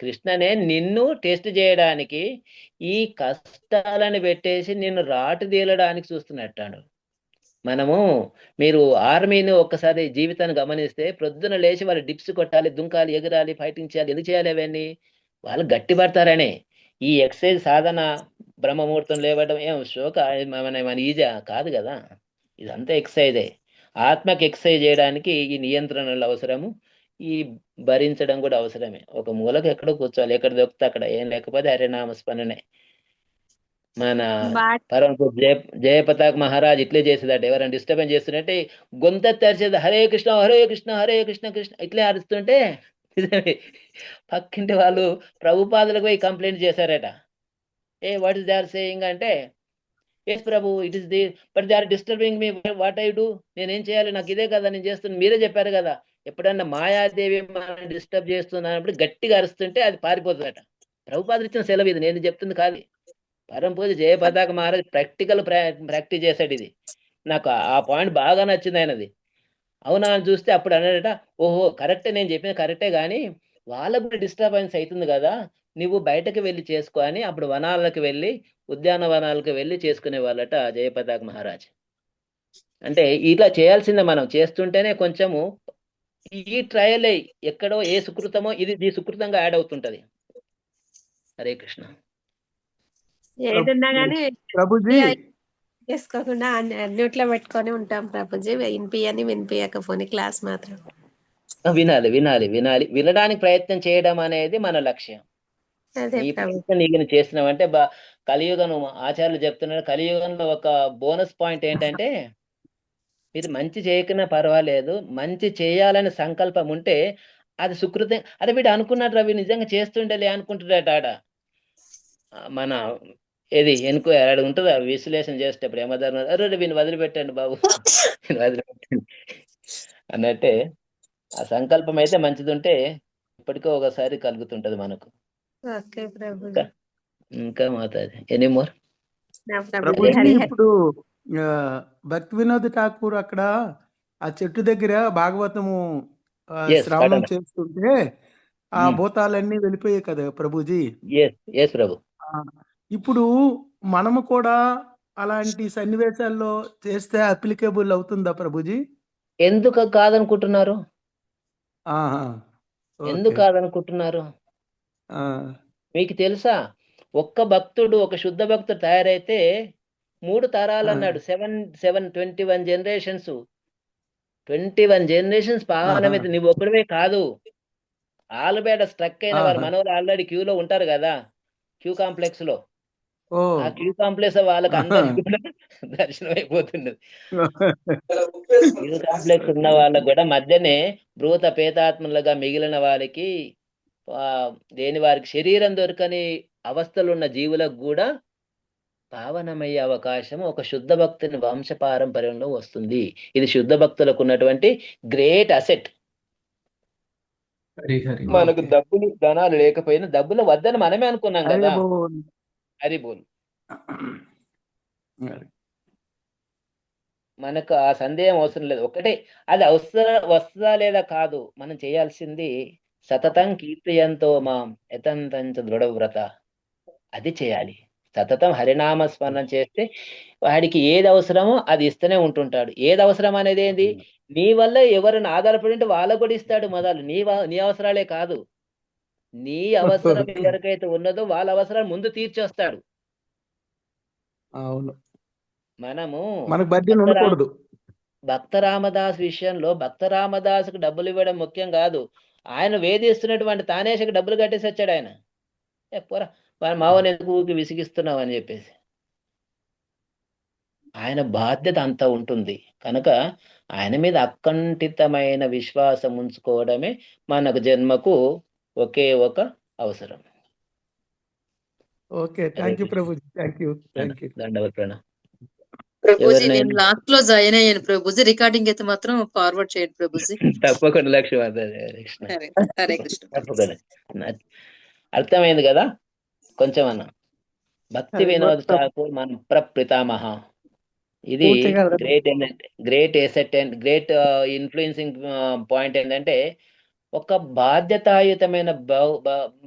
కృష్ణనే నిన్ను టెస్ట్ చేయడానికి, ఈ కష్టాలను పెట్టేసి నిన్ను రాటు తేలడానికి చూస్తున్నట్టాడు. మనము మీరు ఆర్మీని ఒక్కసారి జీవితాన్ని గమనిస్తే ప్రొద్దున లేచి వాళ్ళు డిప్స్ కొట్టాలి, దుంకాలి, ఎగరాలి, ఫైటింగ్ చేయాలి. ఎందుకు చేయాలి అవన్నీ? వాళ్ళు గట్టి పడతారనే. ఈ ఎక్సర్సైజ్ సాధన, బ్రహ్మముహూర్తం లేవడం ఏం శోక మన ఈజా కాదు కదా, ఇదంతా ఎక్సర్సైజే. ఆత్మకి ఎక్సర్సైజ్ చేయడానికి ఈ నియంత్రణలు అవసరము, ఈ భరించడం కూడా అవసరమే. ఒక మూలకు ఎక్కడో కూర్చోవాలి, ఎక్కడ దొరికితే అక్కడ, ఏం లేకపోతే హరినామస్మరణే. మన పరమ జయపతాక్ మహారాజ్ ఇట్లే చేసేదట. ఎవరైనా డిస్టర్బెన్స్ చేస్తున్నట్టే గొంత తెరిచేది, హరే కృష్ణ హరే కృష్ణ హరే కృష్ణ కృష్ణ ఇట్లే అరుస్తుంటే పక్కింటి వాళ్ళు ప్రభుపాదులకు పోయి కంప్లైంట్ చేశారట. What is they are saying అంటే, ఎస్ ప్రభు, it is the but they are disturbing me, what I do, నేనేం చేయాలి, నాకు ఇదే కదా నేను చేస్తున్నాను, మీరే చెప్పారు కదా. ఎప్పుడన్నా మాయాదేవి మనం డిస్టర్బ్ చేస్తున్నప్పుడు గట్టిగా అరుస్తుంటే అది పారిపోతుందట. ప్రభుపాదులు ఇచ్చిన సెలవు ఇది, నేను చెప్తుంది కాదు. పరమ పూజ జయపతాక మహారాజ్ ప్రాక్టీస్ చేశాడు ఇది. నాకు ఆ పాయింట్ బాగా నచ్చింది ఆయనది. అవునా అని చూస్తే అప్పుడు అన్నాడట, ఓహో కరెక్టే, నేను చెప్పిన కరెక్టే, కానీ వాళ్ళకు కూడా డిస్టర్బెన్స్ అవుతుంది కదా, నువ్వు బయటకు వెళ్ళి చేసుకో అని అప్పుడు వనాలకు వెళ్ళి, ఉద్యానవనాలకు వెళ్ళి చేసుకునే వాళ్ళట జయపతాక మహారాజ్. అంటే ఇట్లా చేయాల్సిందే, మనం చేస్తుంటేనే కొంచెము ఈ ట్రయల్ ఎక్కడో ఏ సుకృతమో ఇది సుకృతంగా యాడ్ అవుతుంటది. హరే కృష్ణ. ఏదన్నా కానీ ప్రభుజీ చేసుకోకుండా న్యూట్లో పెట్టుకొని ఉంటాం ప్రభుజీ. వినిపించకపోని క్లాస్ మాత్రం వినాలి. వినడానికి ప్రయత్నం చేయడం అనేది మన లక్ష్యం. ఈ ప్రయత్నం నీకు చేస్తున్నావంటే కలియుగం, ఆచార్యులు చెప్తున్నారు, కలియుగంలో ఒక బోనస్ పాయింట్ ఏంటంటే, మీరు మంచి చేయకున్నా పర్వాలేదు, మంచి చేయాలని సంకల్పం ఉంటే అది సుకృతం. అదే వీడు అనుకున్నాడు, రవి నిజంగా చేస్తుండలే అనుకుంటున్నాడు. ఆడ మన ఏది ఎనుకో ఆడ ఉంటుంది, విశ్లేషణ చేసేటప్పుడు ఏమన్నారు, అరే వీని వదిలిపెట్టండి బాబు, వదిలిపెట్టండి అన్నట్టే. ఆ సంకల్పం అయితే మంచిది ఉంటే ఇప్పటికో ఒకసారి కలుగుతుంటది మనకు. ఇంకా మాతాది ఎనీ మోర్? ఇప్పుడు భక్తి వినోద్ ఠాకూర్ అక్కడ ఆ చెట్టు దగ్గర భాగవతము శ్రవణం చేస్తుంటే ఆ భూతాలన్నీ వెళ్ళిపోయాయి కదా ప్రభుజీ. ప్రభు, ఇప్పుడు మనము కూడా అలాంటి సన్నివేశాల్లో చేస్తే అప్లికేబుల్ అవుతుందా ప్రభుజీ? ఎందుకు కాదనుకుంటున్నారు? ఎందుకు ఓకే. కాదనుకుంటున్నారు? ఆ, మీకు తెలుసా, ఒక్క భక్తుడు, ఒక శుద్ధ భక్తుడు తయారైతే 3 తరాలు ఆ, అన్నాడు. 21 జనరేషన్స్, 21 జనరేషన్స్ పావన ఆహా. మీద నువ్వు ఒక్కడవే కాదు. ఆలబేట స్ట్రక్ అయిన వారు ఆహా. మనోళ్ళు ఆల్రెడీ క్యూలో ఉంటారు కదా, క్యూ కాంప్లెక్స్ లో. ఓ ఆ క్యూ కాంప్లెక్స్ వాళ్ళకి ఆహా. అందరికి కూడా దర్శనం అయిపోతున్నది. క్యూ కాంప్లెక్స్ ఉన్న వాళ్ళకి కూడా మధ్యనే భూత పేతాత్మలుగా మిగిలిన వారికి, ఆ, దేని వారికి శరీరం దొరకని అవస్థలు ఉన్న జీవులకు కూడా పావనమయ్యే అవకాశం ఒక శుద్ధ భక్తుని వంశ పారంపర్యంలో వస్తుంది. ఇది శుద్ధ భక్తులకు ఉన్నటువంటి గ్రేట్ అసెట్. హరి హరి మనకు ఓకే. డబ్బులు ధనాలు లేకపోయినా, డబ్బులు వద్దని మనమే అనుకున్నాం అరే కదా. బోల్. హరి బోల్. మనకు ఆ సందేహం అవసరం లేదు. ఒకటే, అది వస్తుందా లేదా కాదు, మనం చేయాల్సింది సతతం కీర్తయంతో మాం యతంతంచ దృఢవ్రత, అది చేయాలి. సతతం హరినామ స్మరణ చేస్తే వాడికి ఏది అవసరమో అది ఇస్తూనే ఉంటుంటాడు. ఏది అవసరం అనేది ఏంది, నీ వల్ల ఎవరిని ఆధారపడి ఉంటే వాళ్ళకు కూడా ఇస్తాడు మొదలు. నీ అవసరాలే కాదు, నీ అవసరం ఓకే. ఎవరికైతే ఉన్నదో వాళ్ళ అవసరాలు ముందు తీర్చేస్తాడు. అవును, మనము మనకు బడ్డీని భక్త ఉండకూడదు. భక్త రామదాస్ విషయంలో భక్త రామదాసుకు డబ్బులు ఇవ్వడం ముఖ్యం కాదు. ఆయన వేధిస్తున్నటువంటి తానేషకి డబ్బులు కట్టేసి వచ్చాడు ఆయన. పోరా, మన మావని ఎందుకు ఊరికి విసిగిస్తున్నావు అని చెప్పేసి. ఆయన బాధ్యత అంత ఉంటుంది కనుక ఆయన మీద అకంఠితమైన విశ్వాసం ఉంచుకోవడమే మనకు జన్మకు ఒకే ఒక అవసరం. Okay, Hare thank you Krishna. Prabhuji, thank you, thank you. దండవత్ ప్రణామం. ప్రభుజీ నేను ఎవరినైనా లాస్ట్ లో జాయిన్ అయ్యాను ప్రభుజీ. రికార్డింగ్ అయితే మాత్రం ఫార్వర్డ్ చేయండి ప్రభుజీ. తప్పకుండా లక్ష్యం. హరే కృష్ణ. హరే హరే కృష్ణ ప్రభుజీ. తప్పకుండా. అర్థమైంది కదా కొంచెం అన్న. భక్తి హరి బోల్ వినోద్ ప్రభు. ఠాకూర్ మన ప్రపితామహ. ఇది పూర్తిగా గ్రేట్ ఏంటంటే, great asset and great influencing point ఏంటంటే, ఒక బాధ్యతాయుతమైన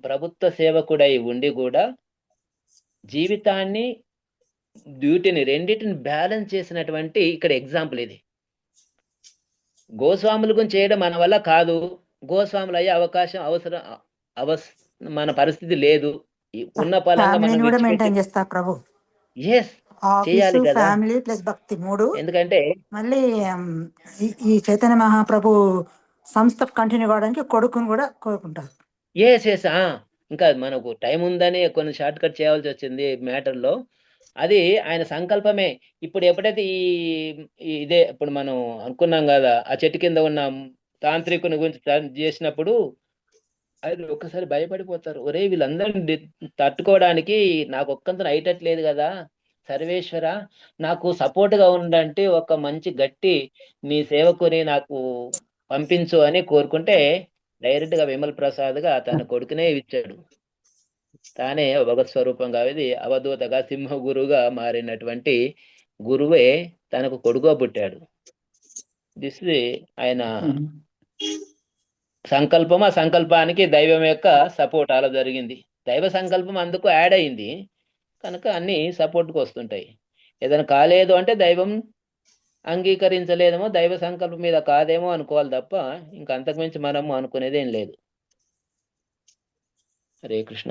ప్రభుత్వ సేవకుడై ఉండి కూడా జీవితాన్ని, డ్యూటీని, రెండింటిని బ్యాలెన్స్ చేసినటువంటి ఇక్కడ ఎగ్జాంపుల్ ఇది. గోస్వాముల గురించి చేయడం మన వల్ల కాదు, గోస్వాములు అయ్యే అవకాశం మన పరిస్థితి లేదు. ఉన్న పలంగా మనం ఫ్యామిలీని కూడా విడిచిపెట్టి మెయింటైన్ చేస్తారు ప్రభు. ఎస్ ఆఫీసు, చేయాలి కదా. ఫ్యామిలీ ప్లస్ భక్తి 3. ఎందుకంటే మళ్ళీ ఈ చైతన్య మహాప్రభు సంస్థ కంటిన్యూ కావడానికి కొడుకుని కూడా కోరుకుంటారు. ఎస్ ఇంకా మనకు టైం ఉందని కొన్ని షార్ట్ కట్ చేయాల్సి వచ్చింది మ్యాటర్లో. అది ఆయన సంకల్పమే. ఇప్పుడు ఎప్పుడైతే ఇదే ఇప్పుడు మనం అనుకున్నాం కదా, ఆ చెట్టు కింద ఉన్న తాంత్రికుని గురించి చేసినప్పుడు అది ఒక్కసారి భయపడిపోతారు. ఒరే, వీళ్ళందరినీ తట్టుకోవడానికి నాకు ఒక్కంత అయ్యట్లేదు కదా, సర్వేశ్వర నాకు సపోర్ట్ గా ఉండంటే ఒక మంచి గట్టి నీ సేవకుని నాకు పంపించు అని కోరుకుంటే డైరెక్ట్ గా విమల్ ప్రసాద్ గా తన కొడుకునే ఇచ్చాడు. తానే భగవత్ స్వరూపంగా ఇది అవధూతగా సింహ గురువుగా మారినటువంటి గురువే తనకు కొడుకుగా పుట్టాడు. దిస్ ఆయన సంకల్పం. ఆ సంకల్పానికి దైవం యొక్క సపోర్ట్ అలా జరిగింది. దైవ సంకల్పం అందుకు యాడ్ అయింది కనుక అన్ని సపోర్ట్కి వస్తుంటాయి. ఏదైనా కాలేదు అంటే దైవం అంగీకరించలేదేమో, దైవ సంకల్పం మీద కాదేమో అనుకోవాలి తప్ప ఇంకా అంతకుమించి మనము అనుకునేది ఏం లేదు. హరే కృష్ణ.